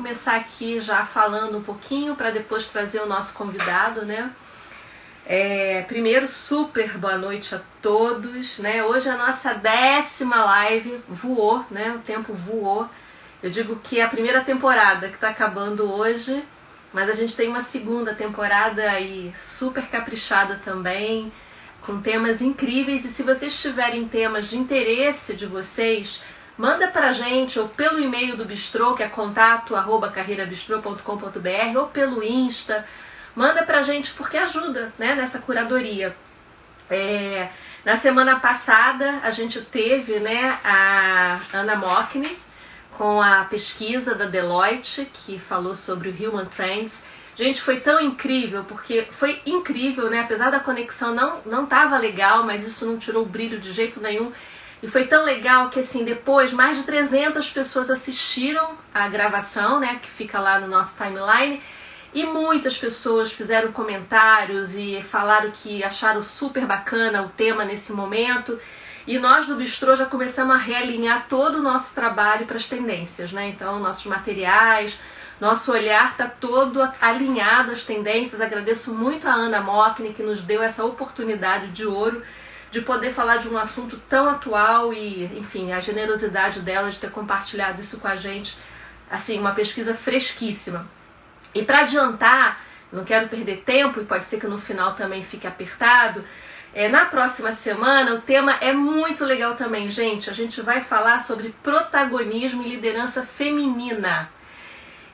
começar aqui já falando um pouquinho para depois trazer o nosso convidado, né? Primeiro, super boa noite a todos, né? Hoje é a nossa 10ª live, voou, né? O tempo voou. Eu digo que é a primeira temporada que está acabando hoje, mas a gente tem uma segunda temporada aí super caprichada também, com temas incríveis. E se vocês tiverem temas de interesse de vocês, manda pra gente ou pelo e-mail do Bistrô, que é contato@carreirabistrô.com.br, ou pelo Insta. Manda pra gente porque ajuda, né, nessa curadoria. Na semana passada a gente teve, né, a Anna Mockney com a pesquisa da Deloitte, que falou sobre o Human Trends. Gente, foi tão incrível, porque foi incrível, né? Apesar da conexão não tava legal, mas isso não tirou o brilho de jeito nenhum. E foi tão legal que, assim, depois mais de 300 pessoas assistiram a gravação, né? Que fica lá no nosso timeline. E muitas pessoas fizeram comentários e falaram que acharam super bacana o tema nesse momento. E nós do Bistrô já começamos a realinhar todo o nosso trabalho para as tendências, né? Então, nossos materiais, nosso olhar está todo alinhado às tendências. Agradeço muito a Anna Mockney, que nos deu essa oportunidade de ouro de poder falar de um assunto tão atual e, enfim, a generosidade dela de ter compartilhado isso com a gente, assim, uma pesquisa fresquíssima. E para adiantar, não quero perder tempo, e pode ser que no final também fique apertado, na próxima semana o tema é muito legal também, gente. A gente vai falar sobre protagonismo e liderança feminina.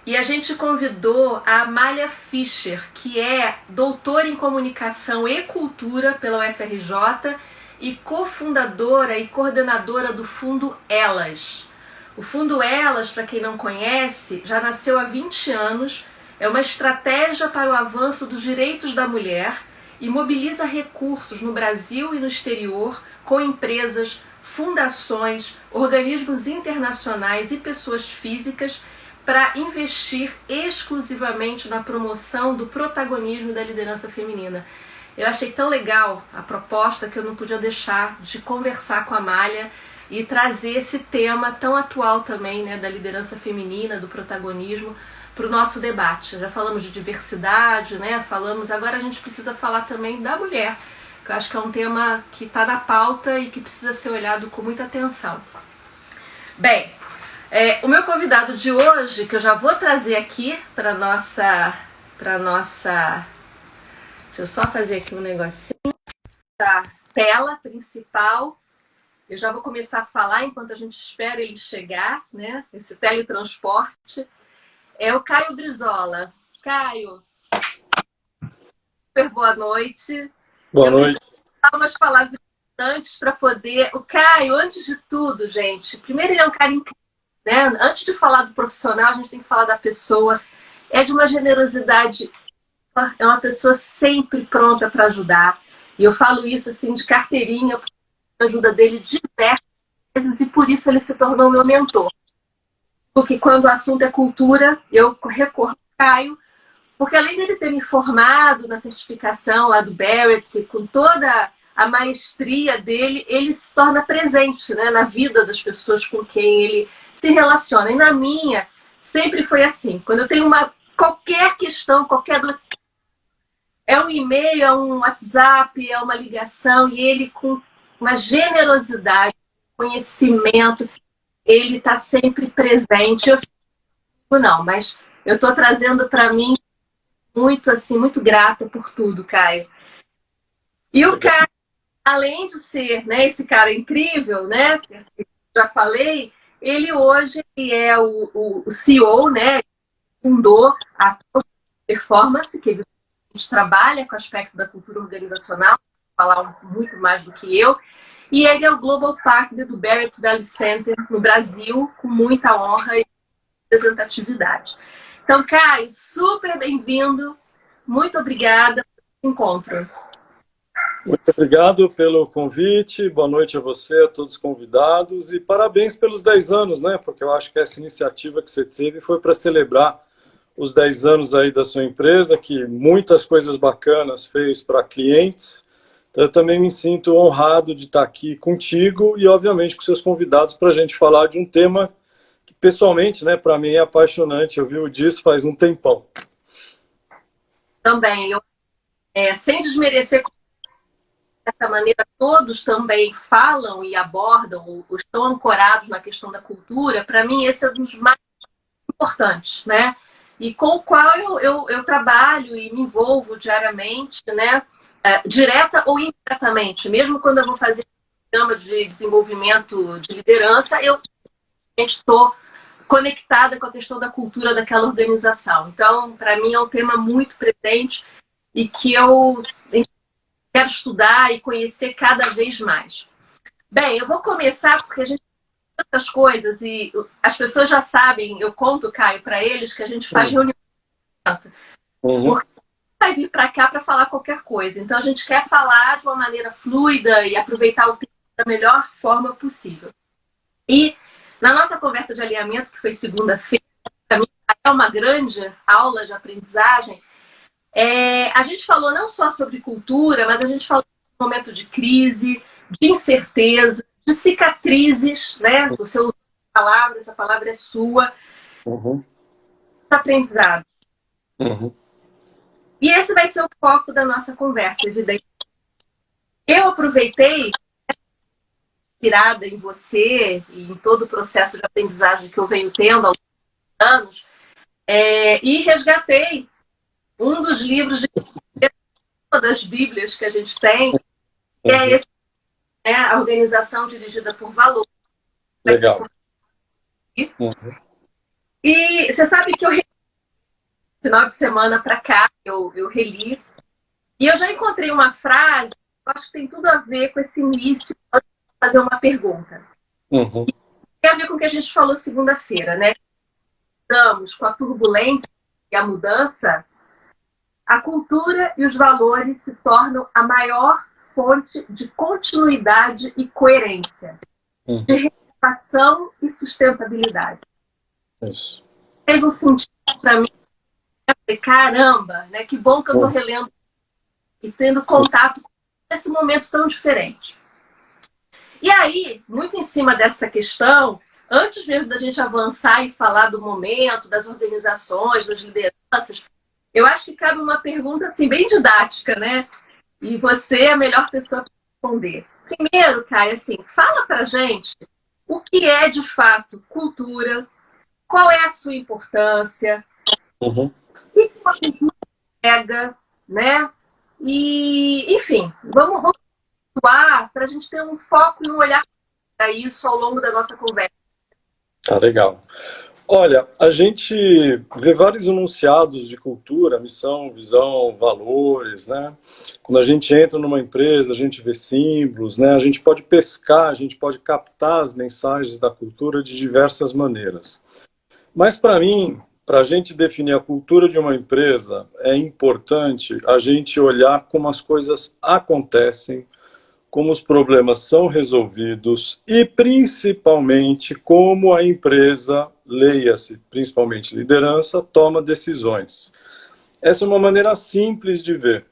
E a gente convidou a Amália Fischer, que é doutora em comunicação e cultura pela UFRJ e cofundadora e coordenadora do Fundo Elas. O Fundo Elas, para quem não conhece, já nasceu há 20 anos, é uma estratégia para o avanço dos direitos da mulher e mobiliza recursos no Brasil e no exterior com empresas, fundações, organismos internacionais e pessoas físicas para investir exclusivamente na promoção do protagonismo e da liderança feminina. Eu achei tão legal a proposta que eu não podia deixar de conversar com a Amália e trazer esse tema tão atual também, né, da liderança feminina, do protagonismo, para o nosso debate. Já falamos de diversidade, né? Agora a gente precisa falar também da mulher, que eu acho que é um tema que está na pauta e que precisa ser olhado com muita atenção. Bem, o meu convidado de hoje, que eu já vou trazer aqui para nossa, deixa eu só fazer aqui um negocinho, da tela principal. Eu já vou começar a falar enquanto a gente espera ele chegar, né? Esse teletransporte. É o Caio Brizola. Caio, super boa noite. Boa noite. Eu preciso dar umas palavras antes para poder... O Caio, antes de tudo, gente, primeiro ele é um cara incrível, né? Antes de falar do profissional, a gente tem que falar da pessoa. É de uma generosidade, é uma pessoa sempre pronta para ajudar. E eu falo isso assim de carteirinha, porque a ajuda dele diversas vezes e por isso ele se tornou meu mentor. Porque quando o assunto é cultura, eu recorro ao Caio, porque além dele ter me formado na certificação lá do Barrett, com toda a maestria dele, ele se torna presente, né, na vida das pessoas com quem ele se relaciona. E na minha, sempre foi assim. Quando eu tenho qualquer questão, qualquer dúvida, é um e-mail, é um WhatsApp, é uma ligação, e ele com uma generosidade, conhecimento, ele está sempre presente. Eu não, mas eu estou trazendo para mim muito assim, muito grata por tudo, Caio. E o Caio, além de ser, né, esse cara incrível, né, que assim, já falei, ele hoje é o CEO, né, fundou a Performance, que a gente trabalha com o aspecto da cultura organizacional, falar muito mais do que eu. E ele é o Global Partner do Barrett Valley Center no Brasil, com muita honra e representatividade. Então, Caio, super bem-vindo. Muito obrigada pelo encontro. Muito obrigado pelo convite. Boa noite a você, a todos os convidados. E parabéns pelos 10 anos, né? Porque eu acho que essa iniciativa que você teve foi para celebrar os 10 anos aí da sua empresa, que muitas coisas bacanas fez para clientes. Então, eu também me sinto honrado de estar aqui contigo e, obviamente, com seus convidados para a gente falar de um tema que pessoalmente, né, para mim é apaixonante. Eu vivo disso faz um tempão. Também, sem desmerecer, de certa maneira, todos também falam e abordam, ou estão ancorados na questão da cultura. Para mim, esse é um dos mais importantes, né? E com o qual eu trabalho e me envolvo diariamente, né? Direta ou indiretamente. Mesmo quando eu vou fazer um programa de desenvolvimento de liderança, eu estou conectada com a questão da cultura daquela organização. Então, para mim, é um tema muito presente e que eu quero estudar e conhecer cada vez mais. Bem, eu vou começar porque a gente tem tantas coisas e as pessoas já sabem, eu conto, Caio, para eles que a gente faz reunião. Porque vai vir para cá para falar qualquer coisa. Então, a gente quer falar de uma maneira fluida e aproveitar o tempo da melhor forma possível. E na nossa conversa de alinhamento, que foi segunda-feira, para mim é uma grande aula de aprendizagem, a gente falou não só sobre cultura, mas a gente falou de um momento de crise, de incerteza, de cicatrizes, né? Você usou essa palavra é sua. Aprendizado. E esse vai ser o foco da nossa conversa, evidente. Eu aproveitei, inspirada em você e em todo o processo de aprendizagem que eu venho tendo há anos, e resgatei um dos livros uma das Bíblias que a gente tem, que é esse, né, a organização dirigida por valor. Legal. E você sabe que eu final de semana para cá, eu reli, e eu já encontrei uma frase que eu acho que tem tudo a ver com esse início, fazer uma pergunta. Tem a ver com o que a gente falou segunda-feira, né? Estamos com a turbulência e a mudança, a cultura e os valores se tornam a maior fonte de continuidade e coerência, de renovação e sustentabilidade. Isso. Fez um sentido para mim. Eu falei, caramba, né? Que bom que eu estou relendo e tendo contato com esse momento tão diferente. E aí, muito em cima dessa questão, antes mesmo da gente avançar e falar do momento, das organizações, das lideranças, eu acho que cabe uma pergunta assim, bem didática, né? E você é a melhor pessoa para responder. Primeiro, Caio, assim, fala pra gente o que é de fato cultura, qual é a sua importância, o que a cultura pega, né? E, enfim, vamos atuar para a gente ter um foco e um olhar para isso ao longo da nossa conversa. Tá legal. Olha, a gente vê vários enunciados de cultura, missão, visão, valores, né? Quando a gente entra numa empresa, a gente vê símbolos, né? A gente pode pescar, a gente pode captar as mensagens da cultura de diversas maneiras. Mas para mim, para a gente definir a cultura de uma empresa, é importante a gente olhar como as coisas acontecem, como os problemas são resolvidos e, principalmente, como a empresa, leia-se, principalmente liderança, toma decisões. Essa é uma maneira simples de ver,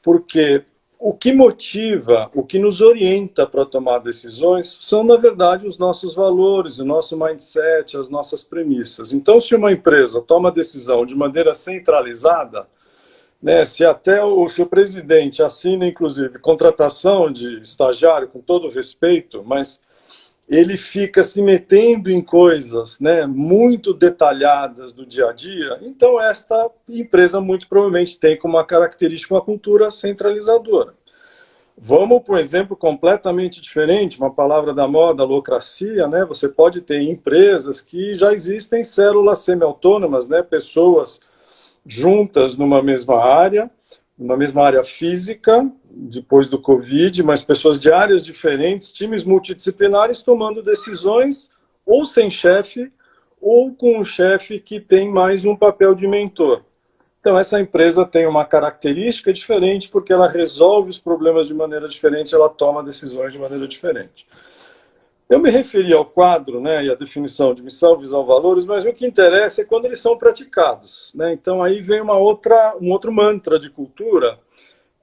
porque o que motiva, o que nos orienta para tomar decisões são, na verdade, os nossos valores, o nosso mindset, as nossas premissas. Então, se uma empresa toma decisão de maneira centralizada, né, se até o seu presidente assina, inclusive, contratação de estagiário, com todo respeito, mas ele fica se metendo em coisas, né, muito detalhadas do dia a dia, então esta empresa muito provavelmente tem como uma característica uma cultura centralizadora. Vamos para um exemplo completamente diferente, uma palavra da moda, locracia, né? Você pode ter empresas que já existem células semi-autônomas, né, pessoas juntas numa mesma área física, depois do Covid, mas pessoas de áreas diferentes, times multidisciplinares tomando decisões ou sem chefe, ou com um chefe que tem mais um papel de mentor. Então, essa empresa tem uma característica diferente, porque ela resolve os problemas de maneira diferente, ela toma decisões de maneira diferente. Eu me referi ao quadro, né, e à definição de missão, visão, valores, mas o que interessa é quando eles são praticados, né? Então aí vem um outro mantra de cultura,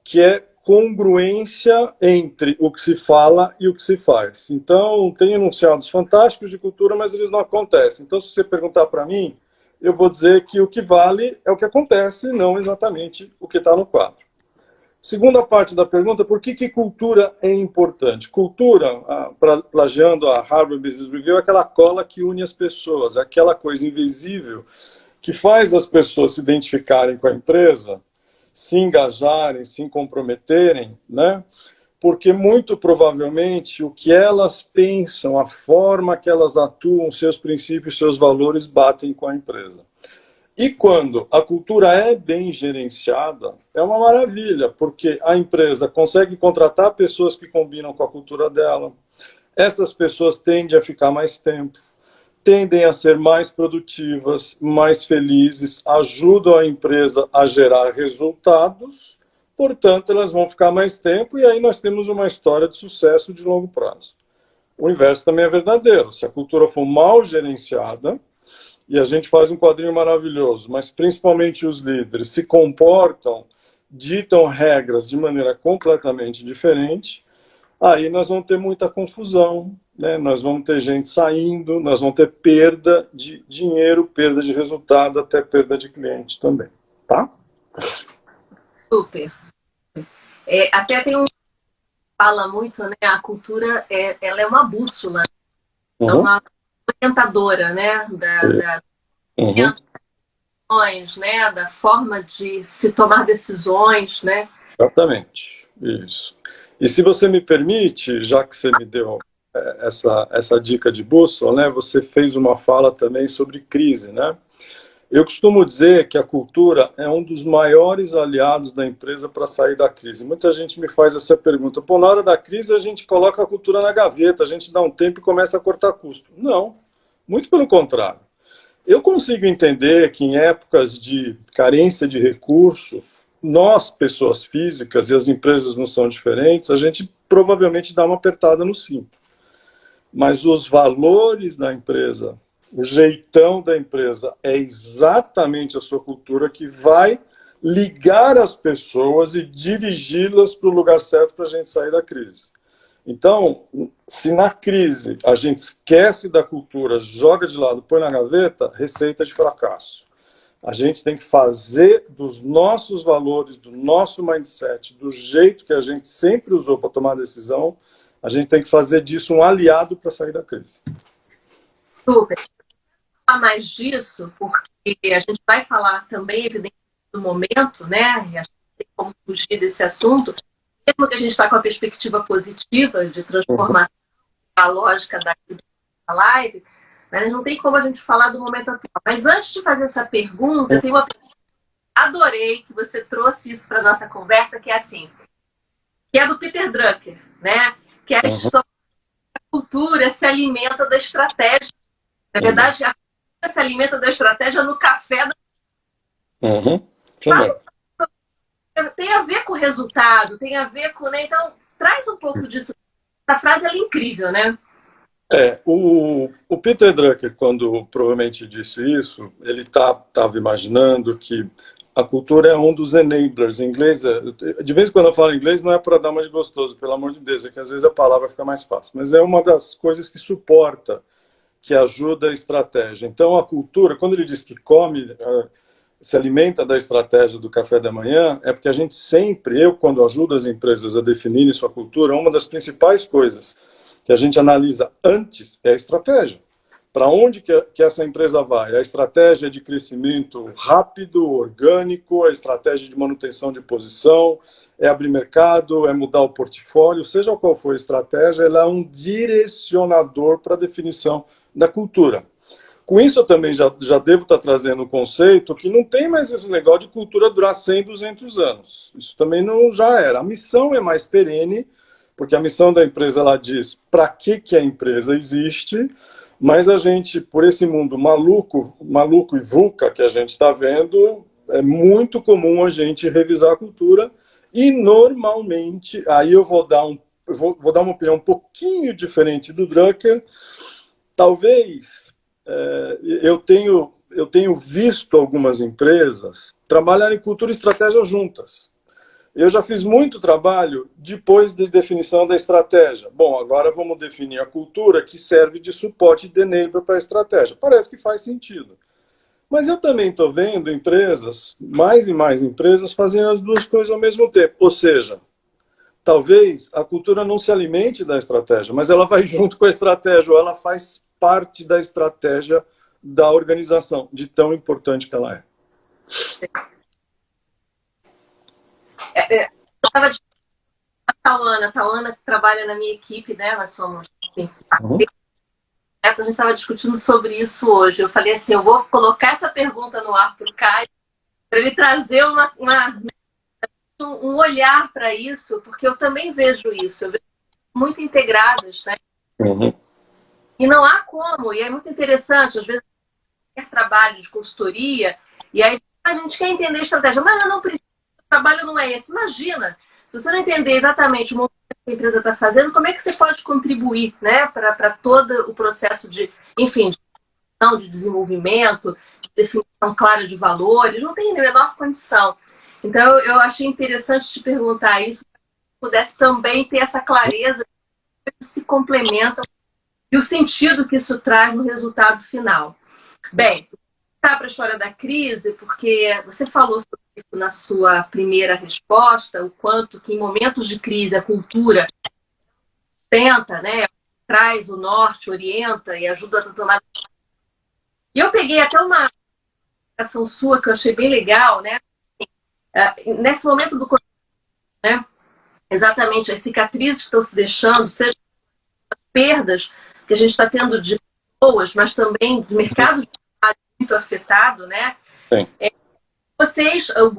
que é congruência entre o que se fala e o que se faz. Então, tem enunciados fantásticos de cultura, mas eles não acontecem. Então, se você perguntar para mim, eu vou dizer que o que vale é o que acontece, não exatamente o que está no quadro. Segunda parte da pergunta, por que cultura é importante? Cultura, plagiando a Harvard Business Review, é aquela cola que une as pessoas, é aquela coisa invisível que faz as pessoas se identificarem com a empresa, se engajarem, se comprometerem, né? Porque muito provavelmente o que elas pensam, a forma que elas atuam, seus princípios, seus valores batem com a empresa. E quando a cultura é bem gerenciada, é uma maravilha, porque a empresa consegue contratar pessoas que combinam com a cultura dela, essas pessoas tendem a ficar mais tempo, tendem a ser mais produtivas, mais felizes, ajudam a empresa a gerar resultados, portanto, elas vão ficar mais tempo e aí nós temos uma história de sucesso de longo prazo. O inverso também é verdadeiro. Se a cultura for mal gerenciada, e a gente faz um quadrinho maravilhoso, mas principalmente os líderes se comportam, ditam regras de maneira completamente diferente, aí nós vamos ter muita confusão, né? Nós vamos ter gente saindo, nós vamos ter perda de dinheiro, perda de resultado, até perda de cliente também, tá? Super. Até tem um fala muito, né? A cultura ela é uma bússola, é uma orientadora, né? Né? Da forma de se tomar decisões, né? Exatamente, isso. E se você me permite, já que você me deu essa dica de bússola, né? Você fez uma fala também sobre crise, né? Eu costumo dizer que a cultura é um dos maiores aliados da empresa para sair da crise. Muita gente me faz essa pergunta. Pô, na hora da crise a gente coloca a cultura na gaveta, a gente dá um tempo e começa a cortar custo. Não, muito pelo contrário. Eu consigo entender que em épocas de carência de recursos, nós, pessoas físicas, e as empresas não são diferentes, a gente provavelmente dá uma apertada no cinto. Mas os valores da empresa, o jeitão da empresa é exatamente a sua cultura que vai ligar as pessoas e dirigi-las para o lugar certo para a gente sair da crise. Então, se na crise a gente esquece da cultura, joga de lado, põe na gaveta, receita de fracasso. A gente tem que fazer dos nossos valores, do nosso mindset, do jeito que a gente sempre usou para tomar decisão, a gente tem que fazer disso um aliado para sair da crise. Super. Falar mais disso, porque a gente vai falar também, evidentemente, do momento, né? E a gente tem como fugir desse assunto. Mesmo que a gente está com a perspectiva positiva de transformação, a lógica da live, né? Não tem como a gente falar do momento atual. Mas antes de fazer essa pergunta, eu tenho uma pergunta. Adorei que você trouxe isso para a nossa conversa, que é assim, que é do Peter Drucker, né? Que é a história da cultura se alimenta da estratégia. Na verdade, a cultura se alimenta da estratégia no café da... Tem a ver com o resultado, tem a ver com... Né? Então, traz um pouco disso. Essa frase é incrível, né? O Peter Drucker, quando provavelmente disse isso, ele estava imaginando que a cultura é um dos enablers. Em inglês, de vez em quando eu falo inglês, não é para dar mais de gostoso, pelo amor de Deus, é que às vezes a palavra fica mais fácil. Mas é uma das coisas que suporta, que ajuda a estratégia. Então, a cultura, quando ele diz que come... se alimenta da estratégia do café da manhã, é porque a gente sempre, eu quando ajudo as empresas a definirem sua cultura, uma das principais coisas que a gente analisa antes é a estratégia. Para onde que essa empresa vai? A estratégia de crescimento rápido, orgânico, a estratégia de manutenção de posição, é abrir mercado, é mudar o portfólio, seja qual for a estratégia, ela é um direcionador para a definição da cultura. Com isso, eu também já devo estar trazendo um conceito que não tem mais esse negócio de cultura durar 100, 200 anos. Isso também não já era. A missão é mais perene, porque a missão da empresa ela diz para que a empresa existe, mas a gente, por esse mundo maluco e VUCA que a gente está vendo, é muito comum a gente revisar a cultura e normalmente, aí eu vou dar uma opinião um pouquinho diferente do Drucker, talvez... eu tenho visto algumas empresas trabalharem cultura e estratégia juntas. Eu já fiz muito trabalho depois da definição da estratégia. Bom, agora vamos definir a cultura que serve de suporte de enabler para a estratégia. Parece que faz sentido. Mas eu também estou vendo empresas, mais e mais empresas, fazendo as duas coisas ao mesmo tempo. Ou seja, talvez a cultura não se alimente da estratégia, mas ela vai junto com a estratégia, ou ela faz parte da estratégia da organização, de tão importante que ela é. Eu estava a Tauana que trabalha na minha equipe, né? Nós somos a gente estava discutindo sobre isso hoje. Eu falei assim, eu vou colocar essa pergunta no ar para o Caio, para ele trazer um olhar para isso, porque eu também vejo isso. Eu vejo muito integradas, né? Uhum. E não há como, e é muito interessante, às vezes quer trabalho de consultoria, e aí a gente quer entender a estratégia, mas eu não preciso, o trabalho não é esse. Imagina, se você não entender exatamente o movimento que a empresa está fazendo, como é que você pode contribuir, né, para todo o processo de, enfim, de desenvolvimento, de definição clara de valores, não tem a menor condição. Então, eu achei interessante te perguntar isso, para que pudesse também ter essa clareza que se complementam e o sentido que isso traz no resultado final. Bem, para a história da crise, porque você falou sobre isso na sua primeira resposta, o quanto que em momentos de crise a cultura tenta, né, traz o norte, orienta e ajuda a tomar. E eu peguei até uma ação sua que eu achei bem legal, né? Nesse momento do né, exatamente as cicatrizes que estão se deixando, seja as perdas que a gente está tendo de pessoas, mas também de mercado de trabalho muito afetado, né? Sim.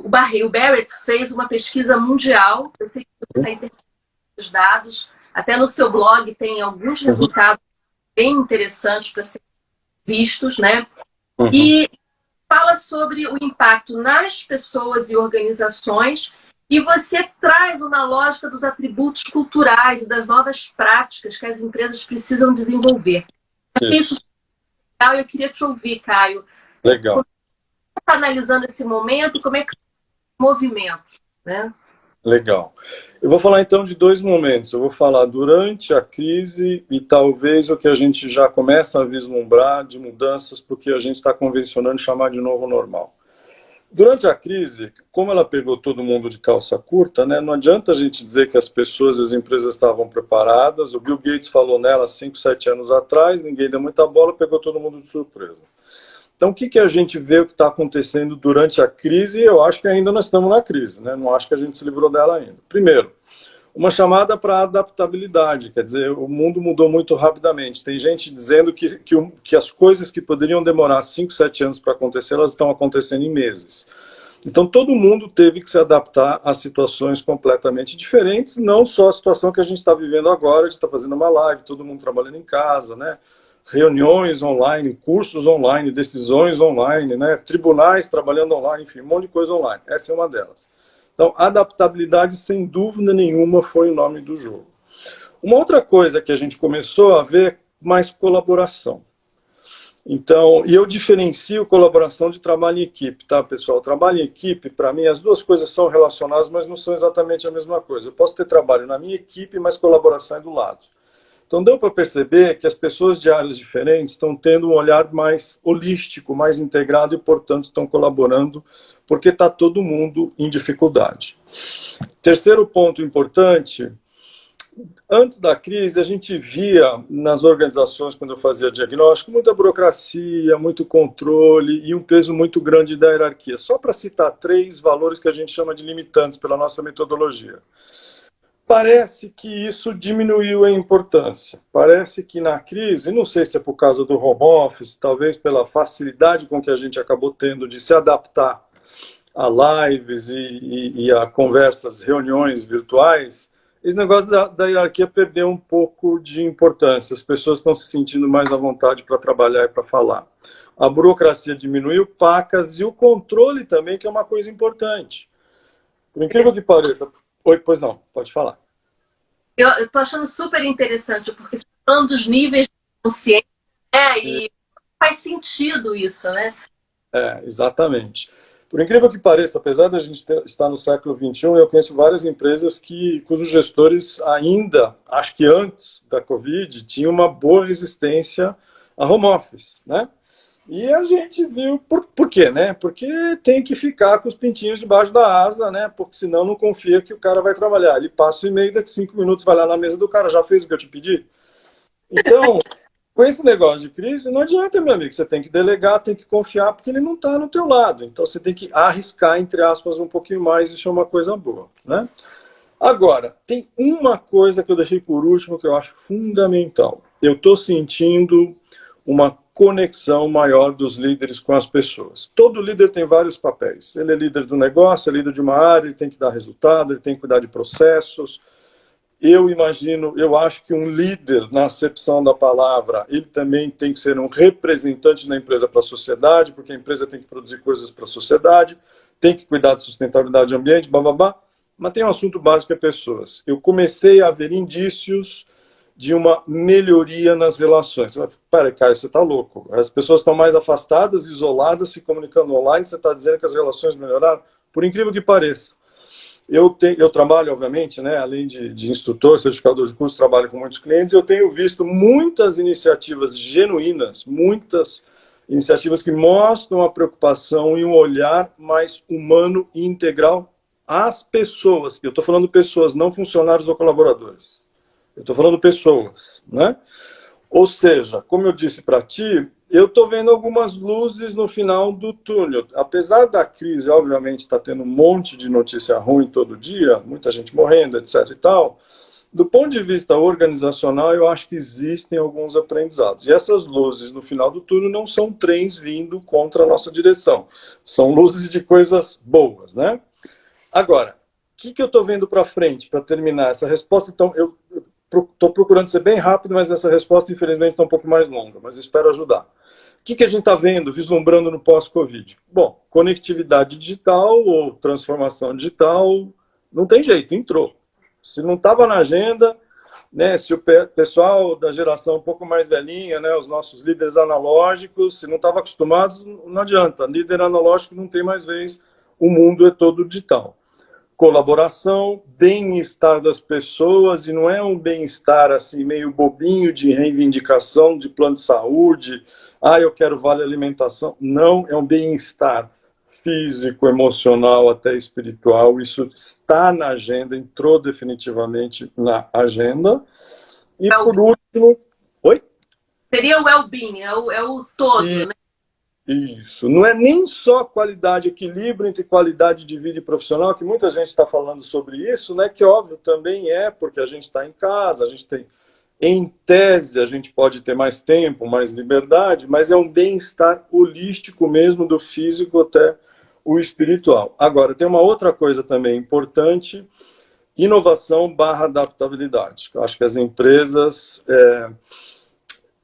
O Barrett fez uma pesquisa mundial, eu sei que você está interpretando os dados, até no seu blog tem alguns resultados bem interessantes para serem vistos, né? Uhum. E fala sobre o impacto nas pessoas e organizações, e você traz uma lógica dos atributos culturais e das novas práticas que as empresas precisam desenvolver. Isso é legal, eu queria te ouvir, Caio. Legal. Como você está analisando esse momento, como é que são os movimentos, né? Legal. Eu vou falar então de dois momentos. Eu vou falar durante a crise e talvez o que a gente já começa a vislumbrar de mudanças porque a gente está convencionando chamar de novo normal. Durante a crise, como ela pegou todo mundo de calça curta, né, não adianta a gente dizer que as pessoas, as empresas estavam preparadas. O Bill Gates falou nela 5, 7 anos atrás, ninguém deu muita bola, pegou todo mundo de surpresa. Então, o que a gente vê o que está acontecendo durante a crise? Eu acho que ainda nós estamos na crise, né? Não acho que a gente se livrou dela ainda. Primeiro, uma chamada para adaptabilidade, quer dizer, o mundo mudou muito rapidamente. Tem gente dizendo que as coisas que poderiam demorar 5, 7 anos para acontecer, elas estão acontecendo em meses. Então, todo mundo teve que se adaptar a situações completamente diferentes, não só a situação que a gente está vivendo agora, a gente está fazendo uma live, todo mundo trabalhando em casa, né? Reuniões online, cursos online, decisões online, né? Tribunais trabalhando online, enfim, um monte de coisa online. Essa é uma delas. Então, adaptabilidade, sem dúvida nenhuma, foi o nome do jogo. Uma outra coisa que a gente começou a ver é mais colaboração. Então, e eu diferencio colaboração de trabalho em equipe, tá, pessoal? Trabalho em equipe, para mim, as duas coisas são relacionadas, mas não são exatamente a mesma coisa. Eu posso ter trabalho na minha equipe, mas colaboração é do lado. Então, deu para perceber que as pessoas de áreas diferentes estão tendo um olhar mais holístico, mais integrado e, portanto, estão colaborando, porque está todo mundo em dificuldade. Terceiro ponto importante, antes da crise, a gente via nas organizações, quando eu fazia diagnóstico, muita burocracia, muito controle e um peso muito grande da hierarquia. Só para citar 3 valores que a gente chama de limitantes pela nossa metodologia. Parece que isso diminuiu a importância. Parece que na crise, não sei se é por causa do home office, talvez pela facilidade com que a gente acabou tendo de se adaptar a lives e a conversas, reuniões virtuais, esse negócio da hierarquia perdeu um pouco de importância. As pessoas estão se sentindo mais à vontade para trabalhar e para falar. A burocracia diminuiu, pacas, e o controle também, que é uma coisa importante. Por incrível que pareça. Oi, pois não, pode falar. Eu estou achando super interessante, porque falando dos níveis de consciência, né, e faz sentido isso, né? Exatamente. Por incrível que pareça, apesar da gente estar no século XXI, eu conheço várias empresas cujos gestores ainda, acho que antes da Covid, tinham uma boa resistência a home office, né? E a gente viu por quê, né? Porque tem que ficar com os pintinhos debaixo da asa, né? Porque senão não confia que o cara vai trabalhar. Ele passa o e-mail, daqui 5 minutos vai lá na mesa do cara, já fez o que eu te pedi? Então, com esse negócio de crise, não adianta, meu amigo, você tem que delegar, tem que confiar, porque ele não está no teu lado. Então você tem que arriscar, entre aspas, um pouquinho mais, isso é uma coisa boa, né? Agora, tem uma coisa que eu deixei por último que eu acho fundamental. Eu estou sentindo uma conexão maior dos líderes com as pessoas. Todo líder tem vários papéis. Ele é líder do negócio, é líder de uma área, ele tem que dar resultado, ele tem que cuidar de processos. Eu acho que um líder, na acepção da palavra, ele também tem que ser um representante da empresa para a sociedade, porque a empresa tem que produzir coisas para a sociedade, tem que cuidar de sustentabilidade do ambiente, bababá. Mas tem um assunto básico, é pessoas. Eu comecei a ver indícios de uma melhoria nas relações. Você vai falar, peraí, Caio, você está louco. As pessoas estão mais afastadas, isoladas, se comunicando online, você está dizendo que as relações melhoraram? Por incrível que pareça. Eu trabalho, obviamente, né, além de instrutor, certificador de curso, trabalho com muitos clientes, eu tenho visto muitas iniciativas genuínas, muitas iniciativas que mostram a preocupação e um olhar mais humano e integral às pessoas. Eu estou falando pessoas, não funcionários ou colaboradores. Eu estou falando pessoas, né? Ou seja, como eu disse para ti, eu estou vendo algumas luzes no final do túnel. Apesar da crise, obviamente, está tendo um monte de notícia ruim todo dia, muita gente morrendo, etc. e tal. Do ponto de vista organizacional, eu acho que existem alguns aprendizados. E essas luzes no final do túnel não são trens vindo contra a nossa direção. São luzes de coisas boas, né? Agora, o que eu estou vendo para frente, para terminar essa resposta? Então, eu estou procurando ser bem rápido, mas essa resposta, infelizmente, está um pouco mais longa, mas espero ajudar. O que a gente está vendo, vislumbrando no pós-Covid? Bom, conectividade digital ou transformação digital, não tem jeito, entrou. Se não estava na agenda, né, se o pessoal da geração um pouco mais velhinha, né, os nossos líderes analógicos, se não estava acostumados, não adianta. Líder analógico não tem mais vez, o mundo é todo digital. Colaboração, bem-estar das pessoas, e não é um bem-estar assim meio bobinho de reivindicação de plano de saúde, eu quero vale alimentação. Não, é um bem-estar físico, emocional, até espiritual. Isso está na agenda, entrou definitivamente na agenda. E por último... Oi? Seria o well-being, é o todo, né? Isso. Não é nem só qualidade, equilíbrio entre qualidade de vida e profissional, que muita gente está falando sobre isso, né? Que óbvio também é, porque a gente está em casa, a gente tem, em tese, a gente pode ter mais tempo, mais liberdade, mas é um bem-estar holístico mesmo, do físico até o espiritual. Agora, tem uma outra coisa também importante, inovação/adaptabilidade. Eu acho que as empresas...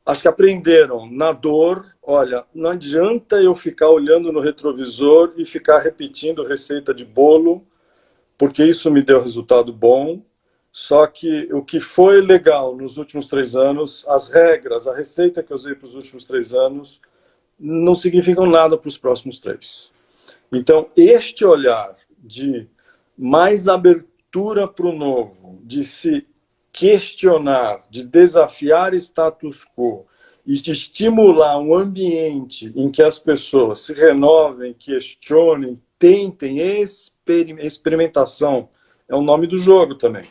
acho que aprenderam na dor, olha, não adianta eu ficar olhando no retrovisor e ficar repetindo receita de bolo, porque isso me deu resultado bom, só que o que foi legal nos últimos 3 anos, as regras, a receita que eu usei para os últimos 3 anos, não significam nada para os próximos 3. Então, este olhar de mais abertura para o novo, de se questionar, de desafiar status quo e de estimular um ambiente em que as pessoas se renovem, questionem, tentem, experimentação é o nome do jogo também.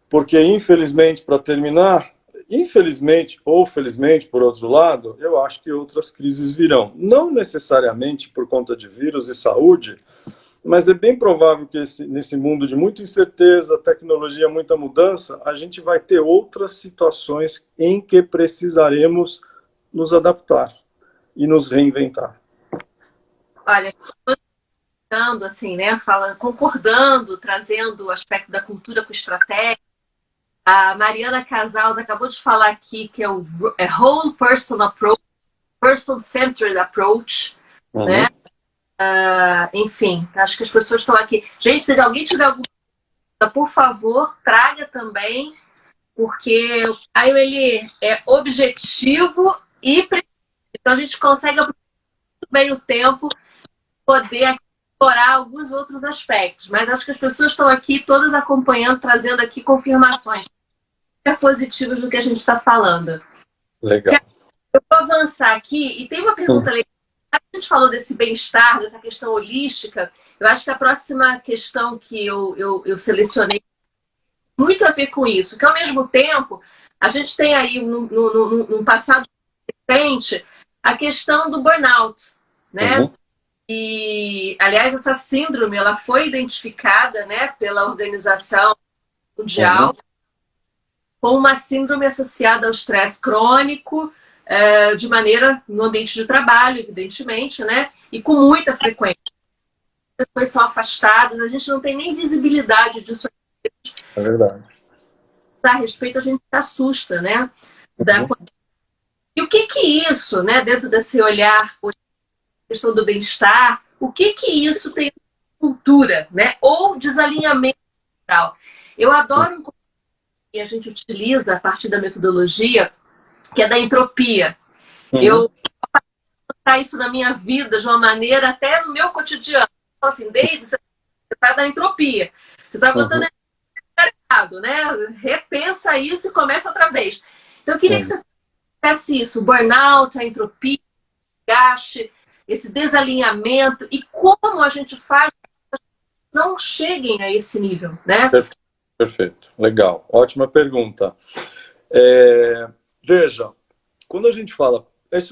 Porque, infelizmente, para terminar, infelizmente ou felizmente, por outro lado, eu acho que outras crises virão. Não necessariamente por conta de vírus e saúde, mas é bem provável que nesse mundo de muita incerteza, tecnologia, muita mudança, a gente vai ter outras situações em que precisaremos nos adaptar e nos reinventar. Olha, assim, né, concordando, trazendo o aspecto da cultura com estratégia. A Mariana Casals acabou de falar aqui que é o Whole Person Approach, Person-Centered Approach, né? Enfim, acho que as pessoas estão aqui. Gente, se alguém tiver alguma coisa, por favor, traga também, porque o Caio, ele é objetivo e preciso. Então a gente consegue bem o tempo, poder explorar alguns outros aspectos, mas acho que as pessoas estão aqui todas acompanhando, trazendo aqui confirmações super positivas do que a gente está falando. Legal. Eu vou avançar aqui e tem uma pergunta legal. A gente falou desse bem-estar, dessa questão holística. Eu acho que a próxima questão que eu selecionei tem muito a ver com isso, que ao mesmo tempo a gente tem aí no passado recente a questão do burnout, né? Uhum. E, aliás, essa síndrome ela foi identificada, né, pela Organização Mundial como uma síndrome associada ao estresse crônico, de maneira no ambiente de trabalho, evidentemente, né, e com muita frequência. As pessoas são afastadas, a gente não tem nem visibilidade disso. É verdade. A respeito, a gente se assusta, né? Uhum. E o que isso, né, dentro desse olhar, a questão do bem-estar, o que isso tem cultura, né? Ou desalinhamento cultural. Eu adoro um conceito que a gente utiliza a partir da metodologia, que é da entropia. Eu faço isso na minha vida de uma maneira, até no meu cotidiano. Eu falo assim, Deise, você está na entropia. Você está botando errado, né? Repensa isso e começa outra vez. Então, eu queria que você fizesse isso, o burnout, a entropia, o gaste, esse desalinhamento e como a gente faz para que não cheguem a esse nível, né? Perfeito. Legal. Ótima pergunta. Veja, quando a gente fala...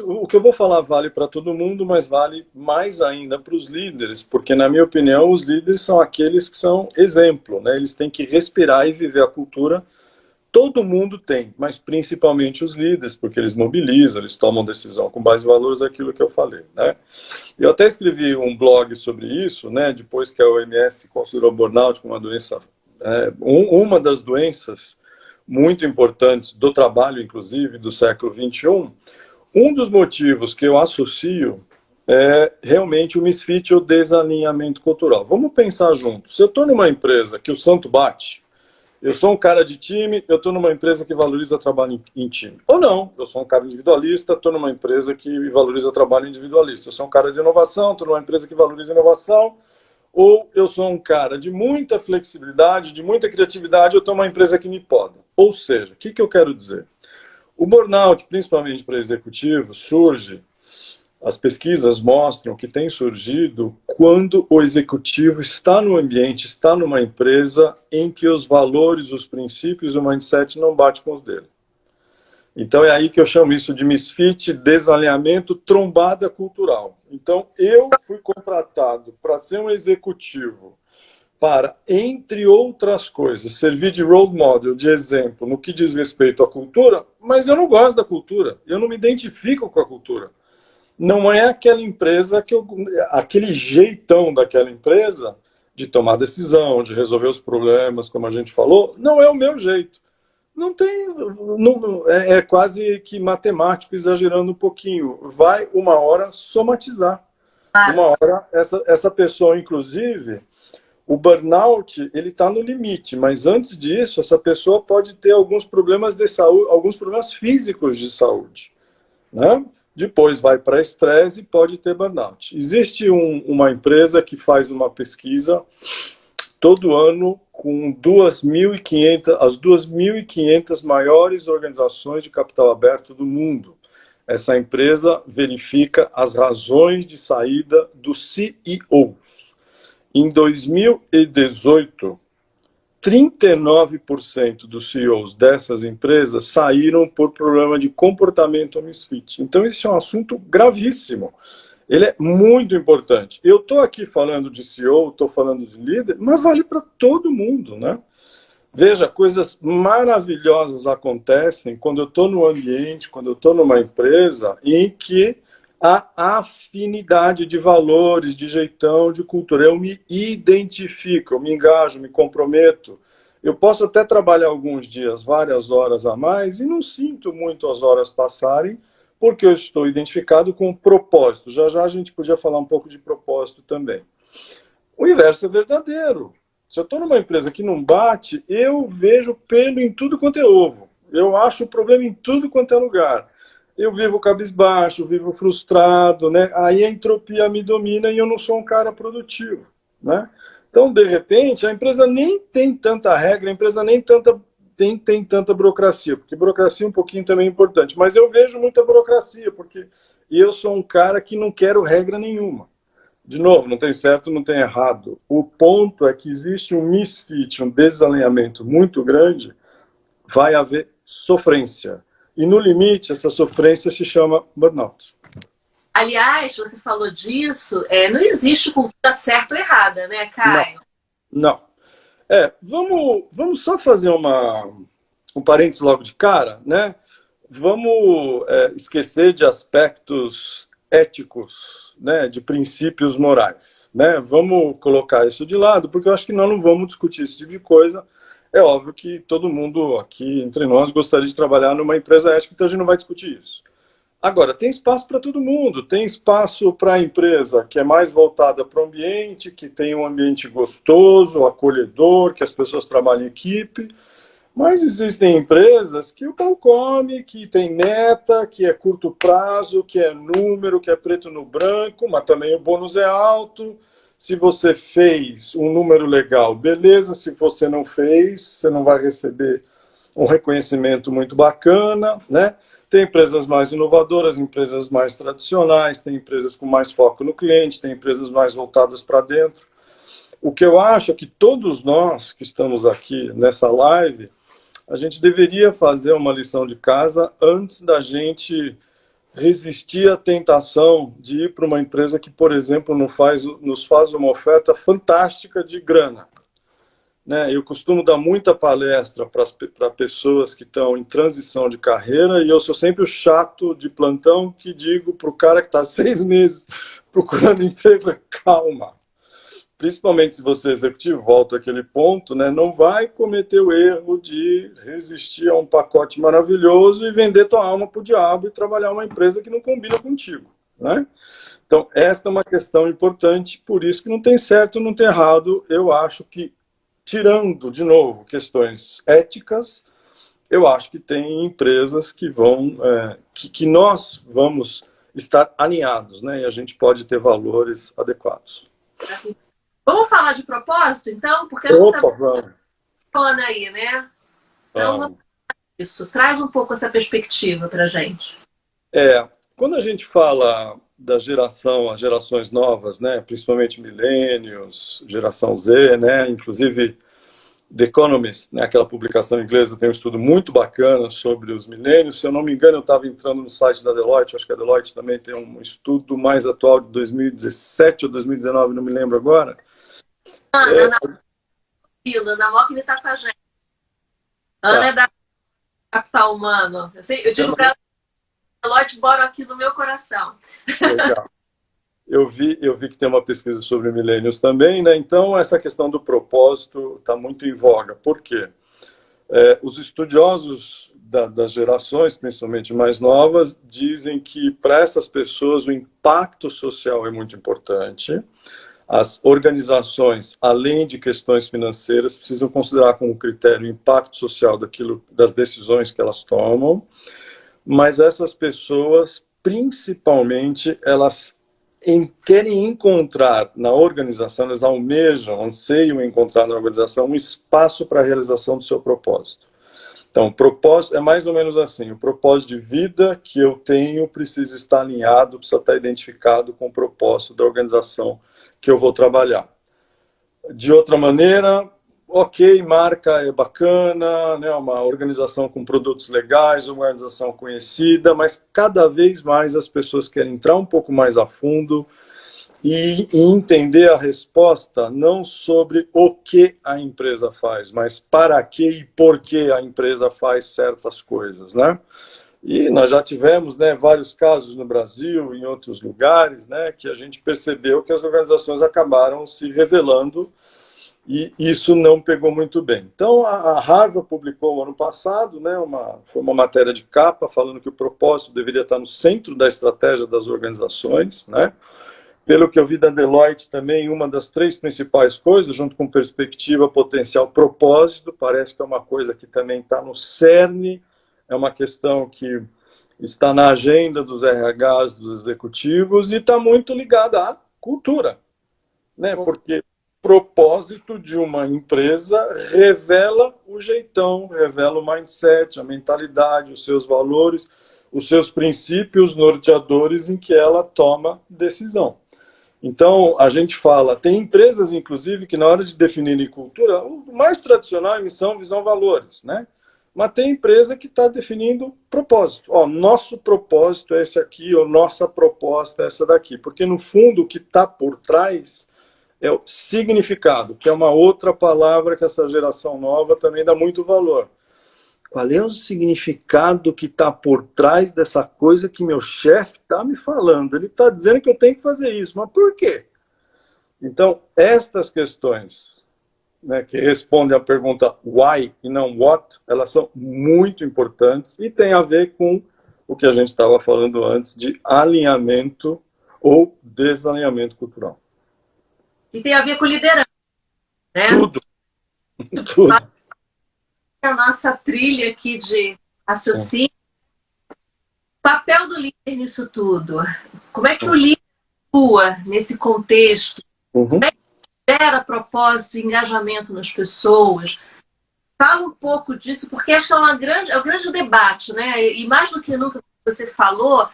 o que eu vou falar vale para todo mundo, mas vale mais ainda para os líderes, porque, na minha opinião, os líderes são aqueles que são exemplo, né? Eles têm que respirar e viver a cultura. Todo mundo tem, mas principalmente os líderes, porque eles mobilizam, eles tomam decisão com base em valores, aquilo que eu falei, né? Eu até escrevi um blog sobre isso, né? Depois que a OMS considerou burnout como uma doença, uma das doenças muito importantes do trabalho, inclusive, do século XXI. Um dos motivos que eu associo é realmente o misfit ou desalinhamento cultural. Vamos pensar juntos. Se eu estou numa empresa que o santo bate, eu sou um cara de time, eu estou numa empresa que valoriza trabalho em time. Ou não, eu sou um cara individualista, estou numa empresa que valoriza trabalho individualista. Eu sou um cara de inovação, estou numa empresa que valoriza inovação. Ou eu sou um cara de muita flexibilidade, de muita criatividade, eu estou numa empresa que me poda. Ou seja, o que eu quero dizer? O burnout, principalmente para executivo, surge, as pesquisas mostram que tem surgido quando o executivo está no ambiente, está numa empresa em que os valores, os princípios, o mindset não bate com os dele. Então é aí que eu chamo isso de misfit, desalinhamento, trombada cultural. Então eu fui contratado para ser um executivo para, entre outras coisas, servir de role model, de exemplo, no que diz respeito à cultura, mas eu não gosto da cultura, eu não me identifico com a cultura. Não é aquela empresa aquele jeitão daquela empresa de tomar decisão, de resolver os problemas, como a gente falou, não é o meu jeito. Não tem, é quase que matemático, exagerando um pouquinho. Vai uma hora somatizar. Uma hora essa pessoa, inclusive, o burnout, ele está no limite, mas antes disso, essa pessoa pode ter alguns problemas de saúde, alguns problemas físicos de saúde, né? Depois vai para estresse e pode ter burnout. Existe uma empresa que faz uma pesquisa todo ano com as 2.500 maiores organizações de capital aberto do mundo. Essa empresa verifica as razões de saída dos CEOs. Em 2018, 39% dos CEOs dessas empresas saíram por problema de comportamento misfit. Então, esse é um assunto gravíssimo. Ele é muito importante. Eu estou aqui falando de CEO, estou falando de líder, mas vale para todo mundo, né? Veja, coisas maravilhosas acontecem quando eu estou no ambiente, quando eu estou numa empresa em que há afinidade de valores, de jeitão, de cultura. Eu me identifico, eu me engajo, me comprometo. Eu posso até trabalhar alguns dias, várias horas a mais, e não sinto muito as horas passarem, porque eu estou identificado com o propósito. Já já a gente podia falar um pouco de propósito também. O inverso é verdadeiro. Se eu estou numa empresa que não bate, eu vejo pelo em tudo quanto é ovo. Eu acho o problema em tudo quanto é lugar. eu vivo cabisbaixo, vivo frustrado, né? Aí a entropia me domina e eu não sou um cara produtivo, né? Então, de repente, a empresa nem tem tanta regra, a empresa nem tem tanta burocracia, porque burocracia um pouquinho também é importante, mas eu vejo muita burocracia, porque eu sou um cara que não quero regra nenhuma. De novo, não tem certo, não tem errado. O ponto é que existe um misfit, um desalinhamento muito grande, vai haver sofrência. E no limite, essa sofrência se chama burnout. Aliás, você falou disso, não existe cultura certa ou errada, né, Caio? Não. Vamos só fazer um parênteses logo de cara, né? Vamos esquecer de aspectos éticos, né, de princípios morais, né? Vamos colocar isso de lado, porque eu acho que nós não vamos discutir esse tipo de coisa. É óbvio que todo mundo aqui entre nós gostaria de trabalhar numa empresa ética, então a gente não vai discutir isso. Agora, tem espaço para todo mundo, tem espaço para a empresa que é mais voltada para o ambiente, que tem um ambiente gostoso, acolhedor, que as pessoas trabalham em equipe, mas existem empresas que o pau come, que tem meta, que é curto prazo, que é número, que é preto no branco, mas também o bônus é alto. Se você fez um número legal, beleza. Se você não fez, você não vai receber um reconhecimento muito bacana, né? Tem empresas mais inovadoras, empresas mais tradicionais, tem empresas com mais foco no cliente, tem empresas mais voltadas para dentro. O que eu acho é que todos nós que estamos aqui nessa live, a gente deveria fazer uma lição de casa antes da gente resistir à tentação de ir para uma empresa que, por exemplo, nos faz uma oferta fantástica de grana. Né? Eu costumo dar muita palestra para pessoas que estão em transição de carreira e eu sou sempre o chato de plantão que digo para o cara que está 6 meses procurando emprego, calma. Principalmente se você é executivo, volta àquele ponto, né? Não vai cometer o erro de resistir a um pacote maravilhoso e vender tua alma para o diabo e trabalhar uma empresa que não combina contigo. Né? Então, esta é uma questão importante, por isso que não tem certo, não tem errado. Eu acho que, tirando, de novo, questões éticas, eu acho que tem empresas que vão, que nós vamos estar alinhados, né? E a gente pode ter valores adequados. Vamos falar de propósito, então? Porque a gente Opa, falando aí, né? Então, vamos isso. Traz um pouco essa perspectiva para a gente. Quando a gente fala da geração, as gerações novas, né, principalmente millennials, geração Z, né, inclusive The Economist, né, aquela publicação inglesa, tem um estudo muito bacana sobre os millennials. Se eu não me engano, eu estava entrando no site da Deloitte, acho que a Deloitte também tem um estudo mais atual de 2017 ou 2019, não me lembro agora. Ana Mock está com a gente. Ana é da Capital Humano. Eu digo para ela, Deloitte mora aqui no meu coração. Legal. Eu vi que tem uma pesquisa sobre millennials também, né? Então essa questão do propósito está muito em voga. Por quê? Os estudiosos das gerações, principalmente mais novas, dizem que para essas pessoas o impacto social é muito importante. As organizações, além de questões financeiras, precisam considerar como critério o impacto social das decisões que elas tomam. Mas essas pessoas, principalmente, elas querem encontrar na organização, eles almejam, anseiam encontrar na organização um espaço para a realização do seu propósito. Então, o propósito é mais ou menos assim, o propósito de vida que eu tenho precisa estar alinhado, precisa estar identificado com o propósito da organização que eu vou trabalhar. De outra maneira, ok, marca é bacana, né, uma organização com produtos legais, uma organização conhecida, mas cada vez mais as pessoas querem entrar um pouco mais a fundo e entender a resposta não sobre o que a empresa faz, mas para que e por que a empresa faz certas coisas, né? E nós já tivemos, né, vários casos no Brasil, em outros lugares, né, que a gente percebeu que as organizações acabaram se revelando e isso não pegou muito bem. Então, a Harvard publicou ano passado, né, foi uma matéria de capa falando que o propósito deveria estar no centro da estratégia das organizações, né? Pelo que eu vi da Deloitte também, uma das 3 principais coisas, junto com perspectiva, potencial, propósito, parece que é uma coisa que também está no cerne, é uma questão que está na agenda dos RHs, dos executivos, e está muito ligada à cultura, né? Porque o propósito de uma empresa revela o jeitão, revela o mindset, a mentalidade, os seus valores, os seus princípios norteadores em que ela toma decisão. Então, a gente fala, tem empresas, inclusive, que na hora de definirem cultura, o mais tradicional é missão, visão, valores, né? Mas tem empresa que está definindo propósito. Ó, nosso propósito é esse aqui, ou nossa proposta é essa daqui. Porque, no fundo, o que está por trás é o significado, que é uma outra palavra que essa geração nova também dá muito valor. Qual é o significado que está por trás dessa coisa que meu chefe está me falando? Ele está dizendo que eu tenho que fazer isso, mas por quê? Então, estas questões, né, que respondem à pergunta why e não what, elas são muito importantes e tem a ver com o que a gente estava falando antes de alinhamento ou desalinhamento cultural. E tem a ver com liderança, né? Tudo. Tudo. A nossa trilha aqui de raciocínio. O papel do líder nisso tudo. Como é que o líder atua nesse contexto? Como é que gera propósito e engajamento nas pessoas? Fala um pouco disso, porque acho que é um grande debate, né? E mais do que nunca, você falou,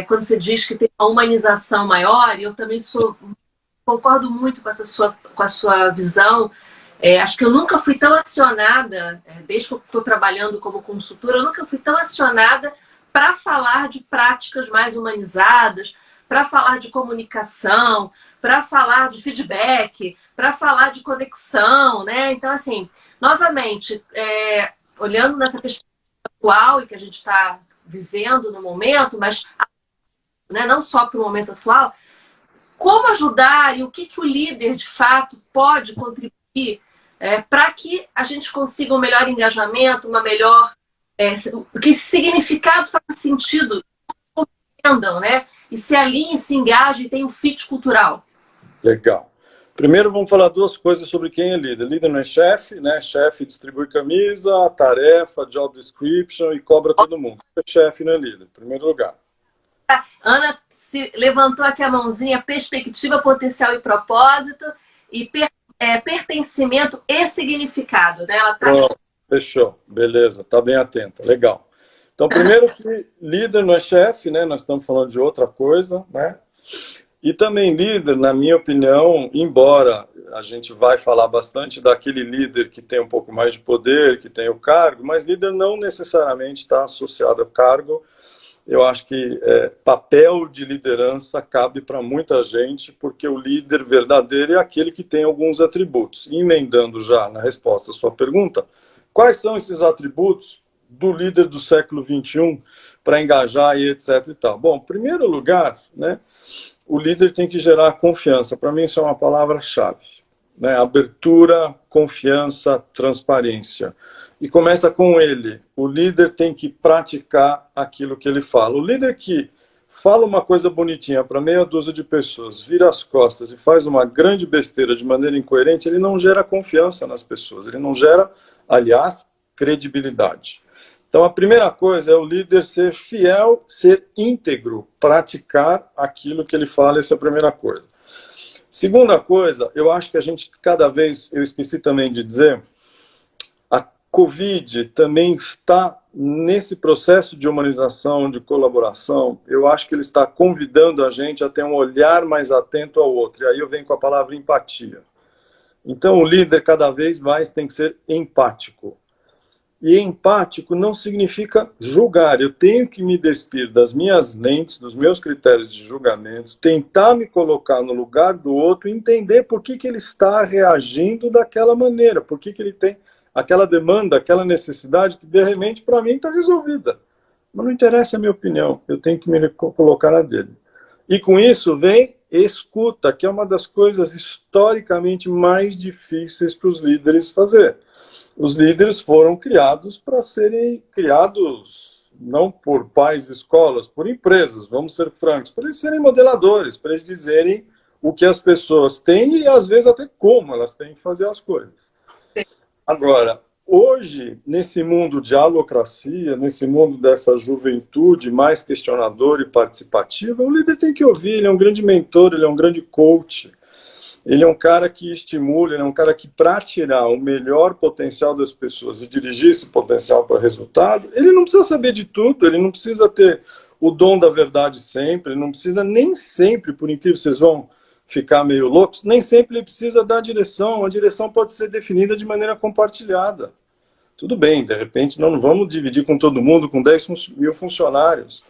quando você diz que tem uma humanização maior, e eu também concordo muito com a sua visão. Acho que eu nunca fui tão acionada, desde que eu estou trabalhando como consultora, eu nunca fui tão acionada para falar de práticas mais humanizadas, para falar de comunicação, para falar de feedback, para falar de conexão, né? Então, assim, novamente, olhando nessa perspectiva atual e que a gente está vivendo no momento, mas, né, não só para o momento atual, como ajudar e o que o líder, de fato, pode contribuir para que a gente consiga um melhor engajamento, uma melhor... que esse significado faça sentido, compreendam, né? E se alinhe, se engaje e tenha um fit cultural. Legal. Primeiro vamos falar duas coisas sobre quem é líder. Líder não é chefe, né? Chefe distribui camisa, tarefa, job description e cobra todo mundo. É chefe, não é líder, em primeiro lugar. Ana levantou aqui a mãozinha, perspectiva, potencial e propósito, e pertencimento e significado, né? Ela tá... Fechou, beleza, tá bem atenta, legal. Então, primeiro que líder não é chefe, né? Nós estamos falando de outra coisa, né? E também líder, na minha opinião, embora a gente vai falar bastante daquele líder que tem um pouco mais de poder, que tem o cargo, mas líder não necessariamente está associado ao cargo. Eu acho que papel de liderança cabe para muita gente, porque o líder verdadeiro é aquele que tem alguns atributos. E emendando já na resposta à sua pergunta, quais são esses atributos do líder do século XXI para engajar e etc. e tal? Bom, em primeiro lugar, né, o líder tem que gerar confiança. Para mim isso é uma palavra-chave. Né? Abertura, confiança, transparência. E começa com ele. O líder tem que praticar aquilo que ele fala. O líder que fala uma coisa bonitinha para meia dúzia de pessoas, vira as costas e faz uma grande besteira de maneira incoerente, ele não gera confiança nas pessoas. Ele não gera, aliás, credibilidade. Então, a primeira coisa é o líder ser fiel, ser íntegro, praticar aquilo que ele fala, essa é a primeira coisa. Segunda coisa, eu acho que a gente cada vez, eu esqueci também de dizer, a Covid também está nesse processo de humanização, de colaboração, eu acho que ele está convidando a gente a ter um olhar mais atento ao outro, e aí eu venho com a palavra empatia. Então, o líder cada vez mais tem que ser empático. E empático não significa julgar. Eu tenho que me despir das minhas lentes, dos meus critérios de julgamento, tentar me colocar no lugar do outro e entender por que ele está reagindo daquela maneira, por que ele tem aquela demanda, aquela necessidade que, de repente, para mim está resolvida. Mas não interessa a minha opinião, eu tenho que me colocar na dele. E com isso vem escuta, que é uma das coisas historicamente mais difíceis para os líderes fazer. Os líderes foram criados para serem criados não por pais e escolas, por empresas, vamos ser francos, para eles serem modeladores, para eles dizerem o que as pessoas têm e às vezes até como elas têm que fazer as coisas. Agora, hoje, nesse mundo de alocracia, nesse mundo dessa juventude mais questionadora e participativa, o líder tem que ouvir, ele é um grande mentor, ele é um grande coach, ele é um cara que estimula, ele é um cara que, para tirar o melhor potencial das pessoas e dirigir esse potencial para resultado, ele não precisa saber de tudo, ele não precisa ter o dom da verdade sempre, ele não precisa nem sempre, por incrível que vocês vão ficar meio loucos, nem sempre ele precisa dar direção, a direção pode ser definida de maneira compartilhada. Tudo bem, de repente não vamos dividir com todo mundo, com 10 mil funcionários,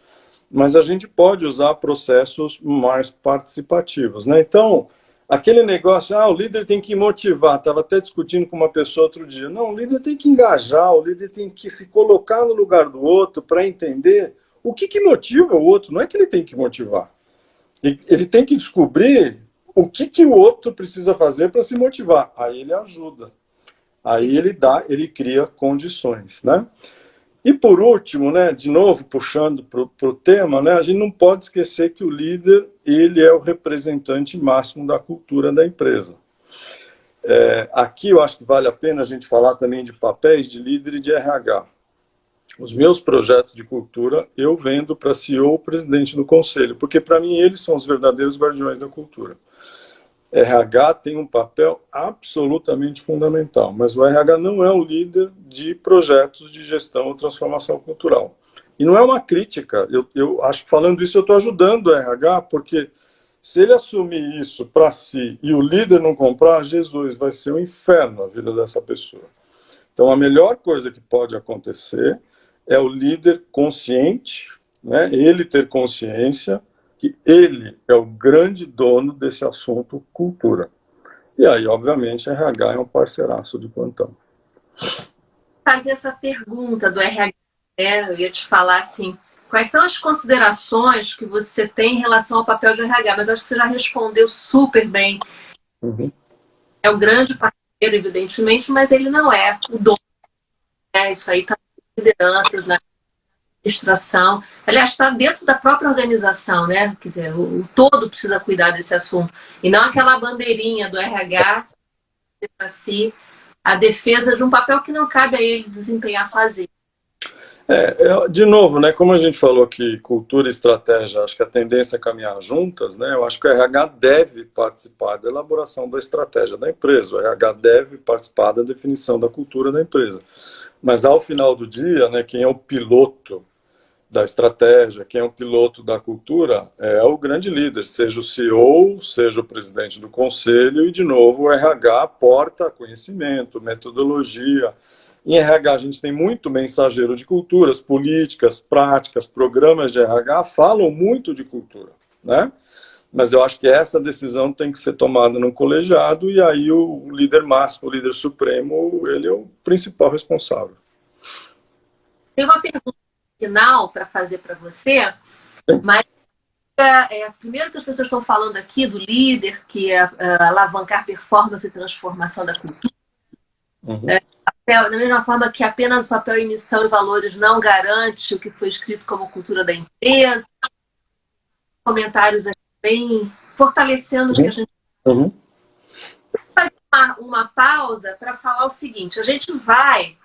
mas a gente pode usar processos mais participativos, né? Então, aquele negócio, o líder tem que motivar, estava até discutindo com uma pessoa outro dia, não, o líder tem que engajar, o líder tem que se colocar no lugar do outro para entender o que motiva o outro, não é que ele tem que motivar, ele tem que descobrir o que o outro precisa fazer para se motivar, aí ele ajuda. Aí ele cria condições, né? E por último, né, de novo puxando para o tema, né, a gente não pode esquecer que o líder, ele é o representante máximo da cultura da empresa. Aqui eu acho que vale a pena a gente falar também de papéis de líder e de RH. Os meus projetos de cultura eu vendo para CEO ou presidente do conselho, porque para mim eles são os verdadeiros guardiões da cultura. RH tem um papel absolutamente fundamental, mas o RH não é o líder de projetos de gestão ou transformação cultural. E não é uma crítica, eu acho que falando isso eu estou ajudando o RH, porque se ele assumir isso para si e o líder não comprar, Jesus, vai ser um inferno a vida dessa pessoa. Então a melhor coisa que pode acontecer é o líder consciente, né, ele ter consciência que ele é o grande dono desse assunto cultura. E aí, obviamente, a RH é um parceiraço de plantão. Fazer essa pergunta do RH, né? Eu ia te falar assim, quais são as considerações que você tem em relação ao papel de RH, mas acho que você já respondeu super bem. Uhum. É um grande parceiro, evidentemente, mas ele não é o dono. Isso aí está nas lideranças, na administração, aliás, está dentro da própria organização, né? Quer dizer, o todo precisa cuidar desse assunto. E não aquela bandeirinha do RH para si, a defesa de um papel que não cabe a ele desempenhar sozinho. De novo, né, como a gente falou que cultura e estratégia, acho que a tendência é caminhar juntas, né, eu acho que o RH deve participar da elaboração da estratégia da empresa, o RH deve participar da definição da cultura da empresa. Mas ao final do dia, né, quem é o piloto da estratégia, quem é o piloto da cultura é o grande líder, seja o CEO, seja o presidente do conselho, e de novo o RH aporta conhecimento, metodologia. Em RH a gente tem muito mensageiro de culturas, políticas, práticas, programas de RH falam muito de cultura, né? Mas eu acho que essa decisão tem que ser tomada no colegiado e aí o líder máximo, o líder supremo, ele é o principal responsável. Tem uma pergunta final para fazer para você, mas primeiro que as pessoas estão falando aqui do líder, que é alavancar performance e transformação da cultura. Uhum. Da mesma forma que apenas o papel em missão e valores não garante o que foi escrito como cultura da empresa. Comentários aqui bem fortalecendo o que a gente... Uhum. Fazer uma pausa para falar o seguinte, a gente vai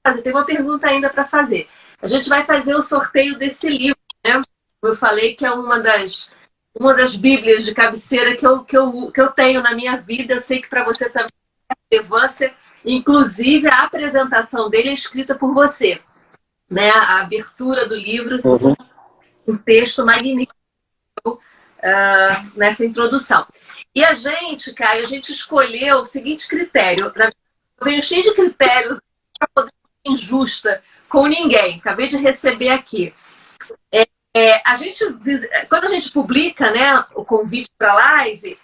fazer, tem uma pergunta ainda para fazer. A gente vai fazer o sorteio desse livro, né? Eu falei que é uma das bíblias de cabeceira que eu tenho na minha vida. Eu sei que para você também tem relevância. Inclusive, a apresentação dele é escrita por você, né? A abertura do livro, um texto magnífico nessa introdução. E a gente, Caio, a gente escolheu o seguinte critério. Eu venho cheio de critérios para poder ser injusta com ninguém. Acabei de receber aqui. Quando a gente publica, né, o convite para a live,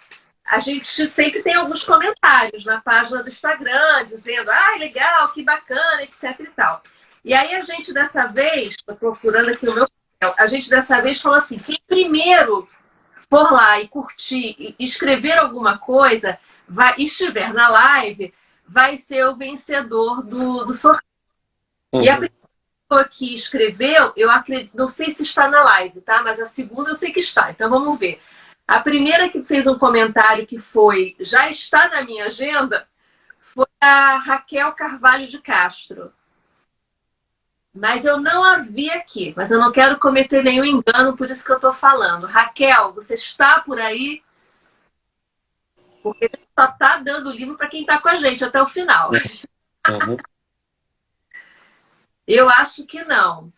a gente sempre tem alguns comentários na página do Instagram, dizendo, legal, que bacana, etc e tal. E aí a gente dessa vez, estou procurando aqui o meu papel, a gente dessa vez falou assim, quem primeiro for lá e curtir e escrever alguma coisa, estiver na live, vai ser o vencedor do sorteio. E a primeira pessoa que escreveu, eu acredito, não sei se está na live, tá? Mas a segunda eu sei que está, então vamos ver. A primeira que fez um comentário que foi, já está na minha agenda, foi a Raquel Carvalho de Castro. Mas eu não a vi aqui. Mas eu não quero cometer nenhum engano, por isso que eu estou falando. Raquel, você está por aí? Porque a gente só está dando o livro para quem está com a gente até o final. Uhum. Eu acho que não.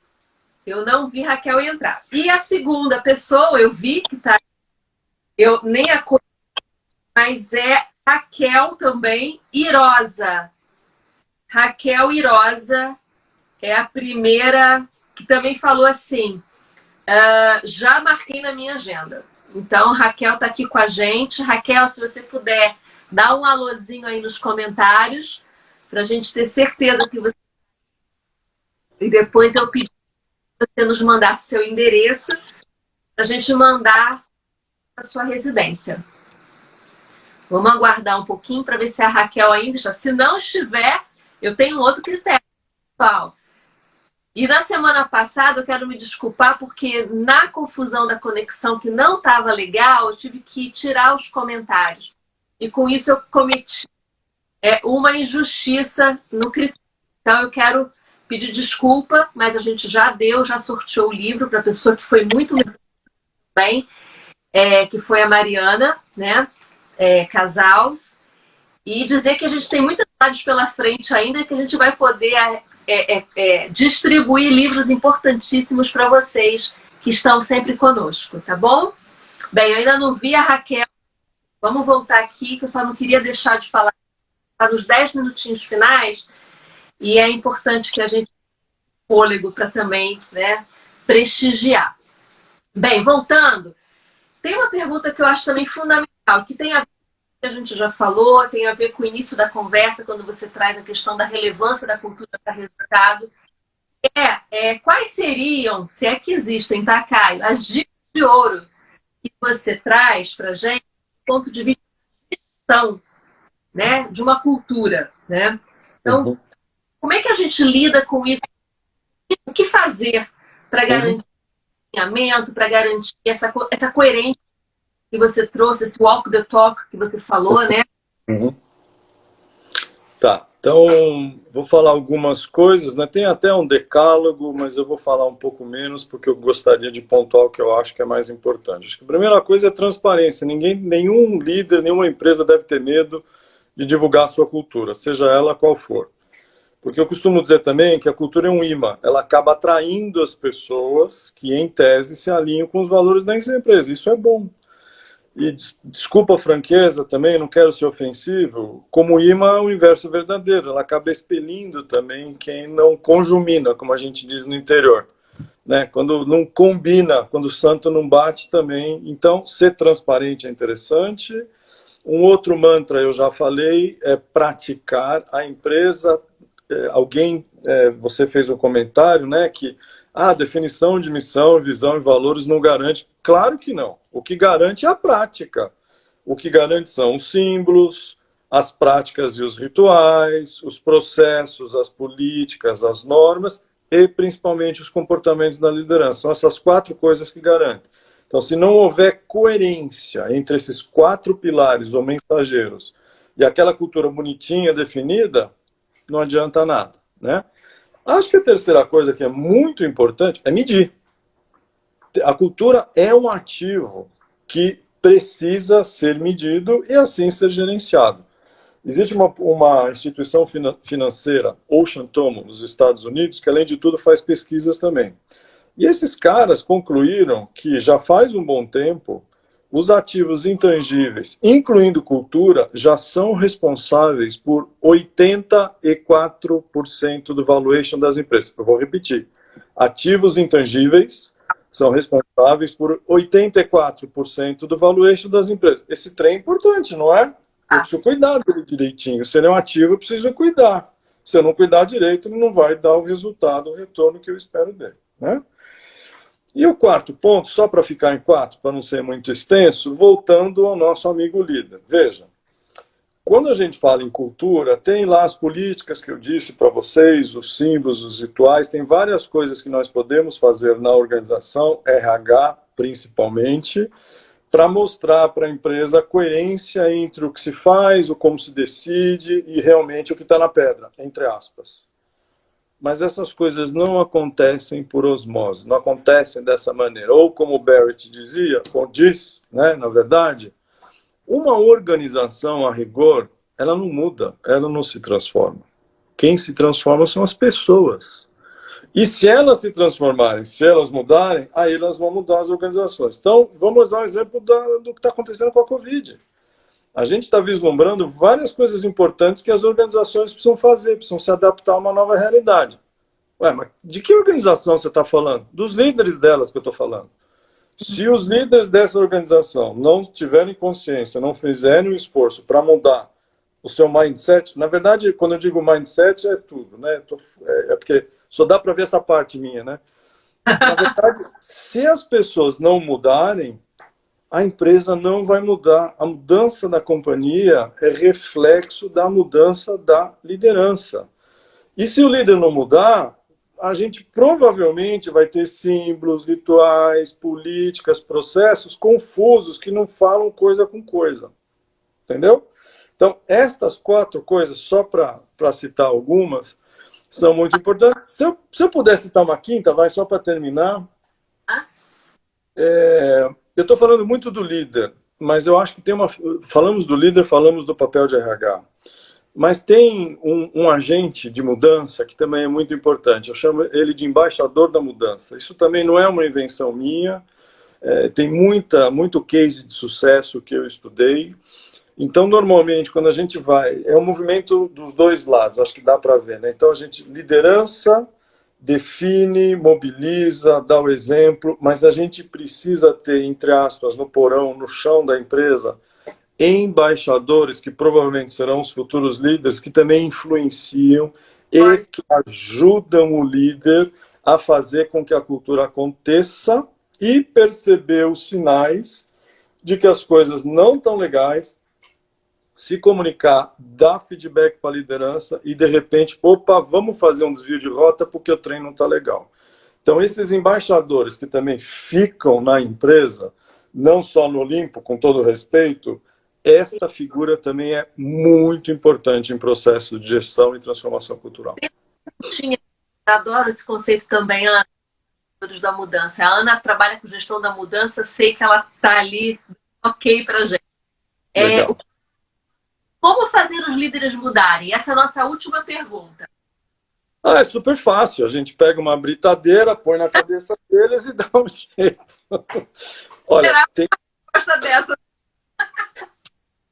Eu não vi Raquel entrar. E a segunda pessoa, eu vi que tá. Eu nem a conheço, mas é Raquel também, Irosa. Raquel Irosa é a primeira que também falou assim: já marquei na minha agenda. Então, Raquel tá aqui com a gente. Raquel, se você puder, dá um alôzinho aí nos comentários, para a gente ter certeza que você. E depois eu pedi que você nos mandasse seu endereço, para a gente mandar para sua residência. Vamos aguardar um pouquinho para ver se a Raquel ainda está. Se não estiver, eu tenho outro critério, pessoal. E na semana passada eu quero me desculpar porque na confusão da conexão que não estava legal, eu tive que tirar os comentários. E com isso eu cometi uma injustiça no critério. Então eu quero pedir desculpa, mas a gente já sorteou o livro para a pessoa que foi muito bem, que foi a Mariana, né? Casals. E dizer que a gente tem muitas cidades pela frente ainda e que a gente vai poder distribuir livros importantíssimos para vocês que estão sempre conosco, tá bom? Bem, eu ainda não vi a Raquel. Vamos voltar aqui, que eu só não queria deixar de falar nos 10 minutinhos finais. E é importante que a gente tenha fôlego para também, né, prestigiar. Bem, voltando, tem uma pergunta que eu acho também fundamental, que tem a ver com o que a gente já falou, tem a ver com o início da conversa, quando você traz a questão da relevância da cultura para resultado. Quais seriam, se é que existem, tá, Caio, as dicas de ouro que você traz para a gente, do ponto de vista de gestão, né, de uma cultura, né? Então, como é que a gente lida com isso? O que fazer para garantir alinhamento, para garantir essa coerência que você trouxe, esse walk the talk que você falou, né? Tá, então vou falar algumas coisas, né? Tem até um decálogo, mas eu vou falar um pouco menos porque eu gostaria de pontuar o que eu acho que é mais importante. Acho que a primeira coisa é transparência. Nenhum líder, nenhuma empresa deve ter medo de divulgar a sua cultura, seja ela qual for. Porque eu costumo dizer também que a cultura é um imã, ela acaba atraindo as pessoas que, em tese, se alinham com os valores da empresa. Isso é bom. E desculpa a franqueza também, não quero ser ofensivo, como imã é o inverso verdadeiro, ela acaba expelindo também quem não conjumina, como a gente diz no interior. Né? Quando não combina, quando o santo não bate também. Então, ser transparente é interessante. Um outro mantra, eu já falei, é praticar. A empresa, você fez um comentário, né, que a definição de missão, visão e valores não garante. Claro que não. O que garante é a prática. O que garante são os símbolos, as práticas e os rituais, os processos, as políticas, as normas e principalmente os comportamentos da liderança. São essas 4 coisas que garantem. Então, se não houver coerência entre esses 4 pilares ou mensageiros e aquela cultura bonitinha, definida, não adianta nada, né? Acho que a terceira coisa que é muito importante é medir. A cultura é um ativo que precisa ser medido e assim ser gerenciado. Existe uma instituição financeira, Ocean Tomo, nos Estados Unidos, que além de tudo faz pesquisas também. E esses caras concluíram que já faz um bom tempo os ativos intangíveis, incluindo cultura, já são responsáveis por 84% do valuation das empresas. Eu vou repetir. Ativos intangíveis são responsáveis por 84% do valuation das empresas. Esse trem é importante, não é? Eu preciso cuidar dele direitinho. Se ele é um ativo, eu preciso cuidar. Se eu não cuidar direito, ele não vai dar o resultado, o retorno que eu espero dele, né? E o quarto ponto, só para ficar em 4, para não ser muito extenso, voltando ao nosso amigo líder. Veja, quando a gente fala em cultura, tem lá as políticas que eu disse para vocês, os símbolos, os rituais, tem várias coisas que nós podemos fazer na organização, RH principalmente, para mostrar para a empresa a coerência entre o que se faz, o como se decide e realmente o que está na pedra, entre aspas. Mas essas coisas não acontecem por osmose, não acontecem dessa maneira. Ou como o Barrett dizia, ou diz, né, na verdade, uma organização, a rigor, ela não muda, ela não se transforma. Quem se transforma são as pessoas. E se elas se transformarem, se elas mudarem, aí elas vão mudar as organizações. Então, vamos dar um exemplo do que está acontecendo com a Covid. A gente está vislumbrando várias coisas importantes que as organizações precisam fazer, precisam se adaptar a uma nova realidade. Ué, mas de que organização você está falando? Dos líderes delas que eu estou falando. Se os líderes dessa organização não tiverem consciência, não fizerem um esforço para mudar o seu mindset, na verdade, quando eu digo mindset, é tudo, né? É porque só dá para ver essa parte minha, né? Na verdade, se as pessoas não mudarem, a empresa não vai mudar. A mudança da companhia é reflexo da mudança da liderança. E se o líder não mudar, a gente provavelmente vai ter símbolos, rituais, políticas, processos confusos que não falam coisa com coisa. Entendeu? Então, estas 4 coisas, só para citar algumas, são muito importantes. Se eu puder citar uma quinta, vai só para terminar. Eu estou falando muito do líder, mas eu acho que tem uma... Falamos do líder, falamos do papel de RH. Mas tem um agente de mudança que também é muito importante. Eu chamo ele de embaixador da mudança. Isso também não é uma invenção minha. Tem muito case de sucesso que eu estudei. Então, normalmente, quando a gente vai... É um movimento dos dois lados, acho que dá para ver, né? Então, a gente... Liderança define, mobiliza, dá o exemplo, mas a gente precisa ter, entre aspas, no porão, no chão da empresa, embaixadores, que provavelmente serão os futuros líderes, que também influenciam e que ajudam o líder a fazer com que a cultura aconteça e perceber os sinais de que as coisas não estão legais, se comunicar, dar feedback para a liderança e, de repente, opa, vamos fazer um desvio de rota porque o trem não está legal. Então, esses embaixadores que também ficam na empresa, não só no Olimpo, com todo respeito, esta figura também é muito importante em processo de gestão e transformação cultural. Adoro esse conceito também, Ana, da mudança. A Ana trabalha com gestão da mudança, sei que ela está ali ok para a gente. Como fazer os líderes mudarem? Essa é a nossa última pergunta. É super fácil. A gente pega uma britadeira, põe na cabeça deles e dá um jeito. Olha, tem... dessa.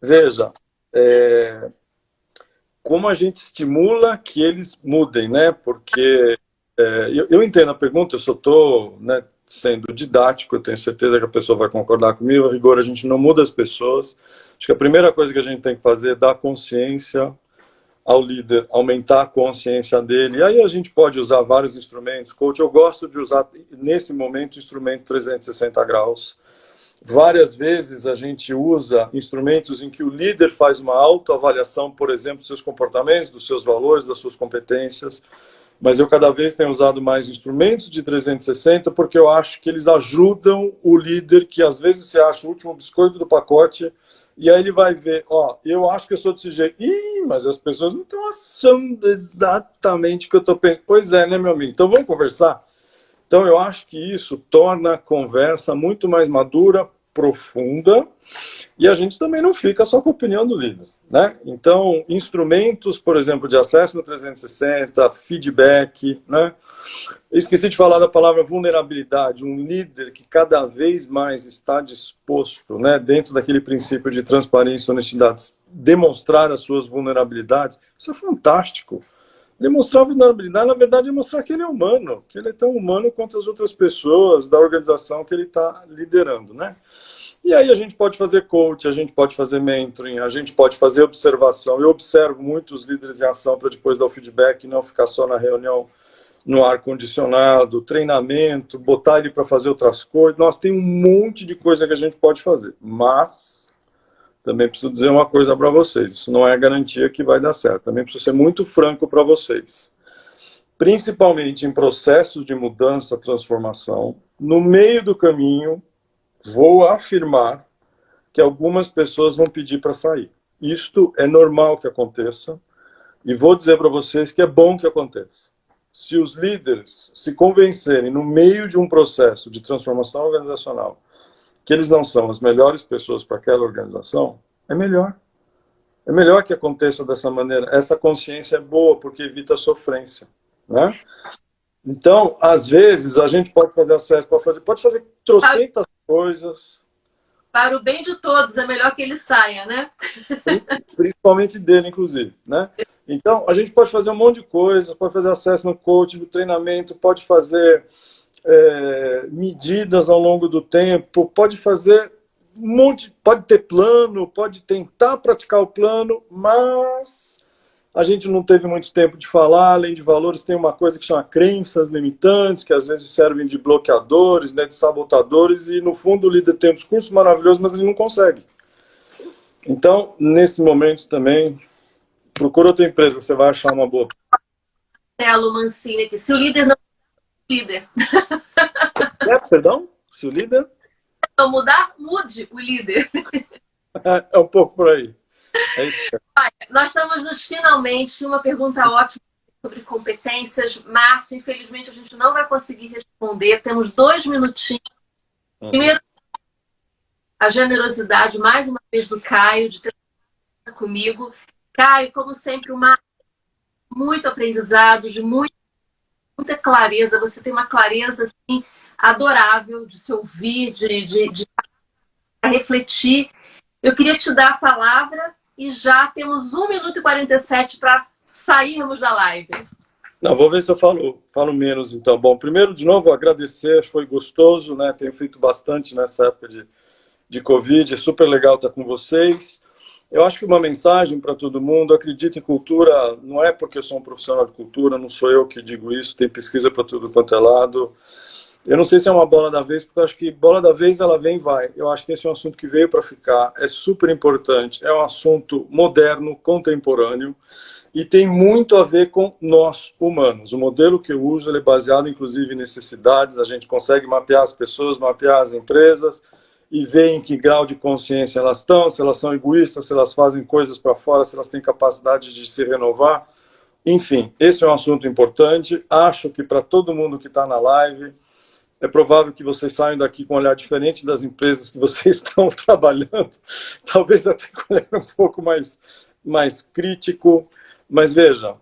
Veja, como a gente estimula que eles mudem, né? Porque eu entendo a pergunta, eu só estou, né, sendo didático, eu tenho certeza que a pessoa vai concordar comigo. A rigor, a gente não muda as pessoas. Acho que a primeira coisa que a gente tem que fazer é dar consciência ao líder, aumentar a consciência dele. E aí a gente pode usar vários instrumentos. Coach, eu gosto de usar, nesse momento, o instrumento 360 graus. Várias vezes a gente usa instrumentos em que o líder faz uma autoavaliação, por exemplo, dos seus comportamentos, dos seus valores, das suas competências. Mas eu cada vez tenho usado mais instrumentos de 360 porque eu acho que eles ajudam o líder, que às vezes você acha o último biscoito do pacote, e aí ele vai ver, ó, eu acho que eu sou desse jeito. Ih, mas as pessoas não estão achando exatamente o que eu estou pensando. Pois é, né, meu amigo? Então vamos conversar? Então eu acho que isso torna a conversa muito mais madura, profunda, e a gente também não fica só com a opinião do líder, né? Então, instrumentos, por exemplo, de acesso no 360, feedback, né? Esqueci de falar da palavra vulnerabilidade, um líder que cada vez mais está disposto, né, dentro daquele princípio de transparência e honestidade, demonstrar as suas vulnerabilidades. Isso é fantástico. Demonstrar vulnerabilidade, na verdade, é mostrar que ele é humano, que ele é tão humano quanto as outras pessoas da organização que ele está liderando, né? E aí a gente pode fazer coach, a gente pode fazer mentoring, a gente pode fazer observação. Eu observo muitos líderes em ação para depois dar o feedback e não ficar só na reunião no ar-condicionado, treinamento, botar ele para fazer outras coisas. Nós tem um monte de coisa que a gente pode fazer, mas também preciso dizer uma coisa para vocês, isso não é garantia que vai dar certo, também preciso ser muito franco para vocês. Principalmente em processos de mudança, transformação, no meio do caminho, vou afirmar que algumas pessoas vão pedir para sair. Isto é normal que aconteça, e vou dizer para vocês que é bom que aconteça. Se os líderes se convencerem, no meio de um processo de transformação organizacional, que eles não são as melhores pessoas para aquela organização, é melhor. É melhor que aconteça dessa maneira. Essa consciência é boa, porque evita a sofrência, né? Então, às vezes, a gente pode fazer acesso, pode fazer trocentas coisas. Para o bem de todos, é melhor que ele saia, né? Principalmente dele, inclusive, né? Então, a gente pode fazer um monte de coisa, pode fazer acesso no coaching, no treinamento, pode fazer medidas ao longo do tempo, pode fazer um monte, pode ter plano, pode tentar praticar o plano, mas a gente não teve muito tempo de falar. Além de valores, tem uma coisa que chama crenças limitantes, que às vezes servem de bloqueadores, né, de sabotadores, e no fundo o líder tem um discurso maravilhoso, mas ele não consegue. Então, nesse momento também, procura outra empresa, você vai achar uma boa. Marcelo Mancini aqui. Se o líder não líder. Perdão? Se o líder não mudar, mude o líder. É um pouco por aí. É isso. Nós estamos nos finalmente. Uma pergunta ótima sobre competências. Márcio, infelizmente a gente não vai conseguir responder. Temos 2 minutinhos. Primeiro, a generosidade, mais uma vez, do Caio, de ter comigo. Caio, como sempre, muito aprendizado, de muita clareza. Você tem uma clareza assim, adorável de se ouvir, de refletir. Eu queria te dar a palavra e já temos 1 minuto e 47 para sairmos da live. Não, vou ver se eu falo menos, então. Bom, primeiro, de novo, agradecer, foi gostoso, né? Tenho feito bastante nessa época de Covid, é super legal estar com vocês. Eu acho que uma mensagem para todo mundo: acredita em cultura, não é porque eu sou um profissional de cultura, não sou eu que digo isso, tem pesquisa para tudo quanto é lado. Eu não sei se é uma bola da vez, porque eu acho que bola da vez ela vem e vai. Eu acho que esse é um assunto que veio para ficar, é super importante, é um assunto moderno, contemporâneo, e tem muito a ver com nós, humanos. O modelo que eu uso ele é baseado, inclusive, em necessidades. A gente consegue mapear as pessoas, mapear as empresas, e ver em que grau de consciência elas estão, se elas são egoístas, se elas fazem coisas para fora, se elas têm capacidade de se renovar. Enfim, esse é um assunto importante. Acho que para todo mundo que está na live, é provável que vocês saiam daqui com um olhar diferente das empresas que vocês estão trabalhando, talvez até com um olhar um pouco mais crítico. Mas veja,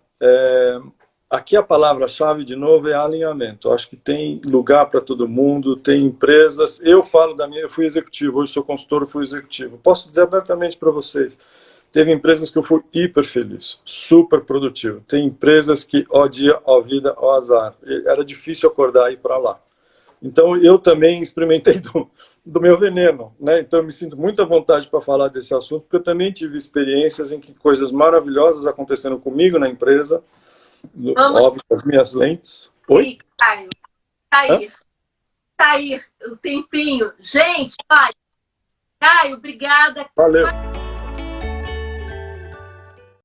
aqui a palavra-chave, de novo, é alinhamento. Eu acho que tem lugar para todo mundo, tem empresas. Eu falo da minha, eu fui executivo, hoje sou consultor, fui executivo. Posso dizer abertamente para vocês, teve empresas que eu fui hiper feliz, super produtivo. Tem empresas que, ó dia, ó vida, ó azar. Era difícil acordar e ir para lá. Então, eu também experimentei do meu veneno, né? Então, eu me sinto muito à vontade para falar desse assunto, porque eu também tive experiências em que coisas maravilhosas aconteceram comigo na empresa, óbvio, com as minhas lentes. Oi? Cair, o tempinho. Gente, vai. Caio, obrigada. Valeu.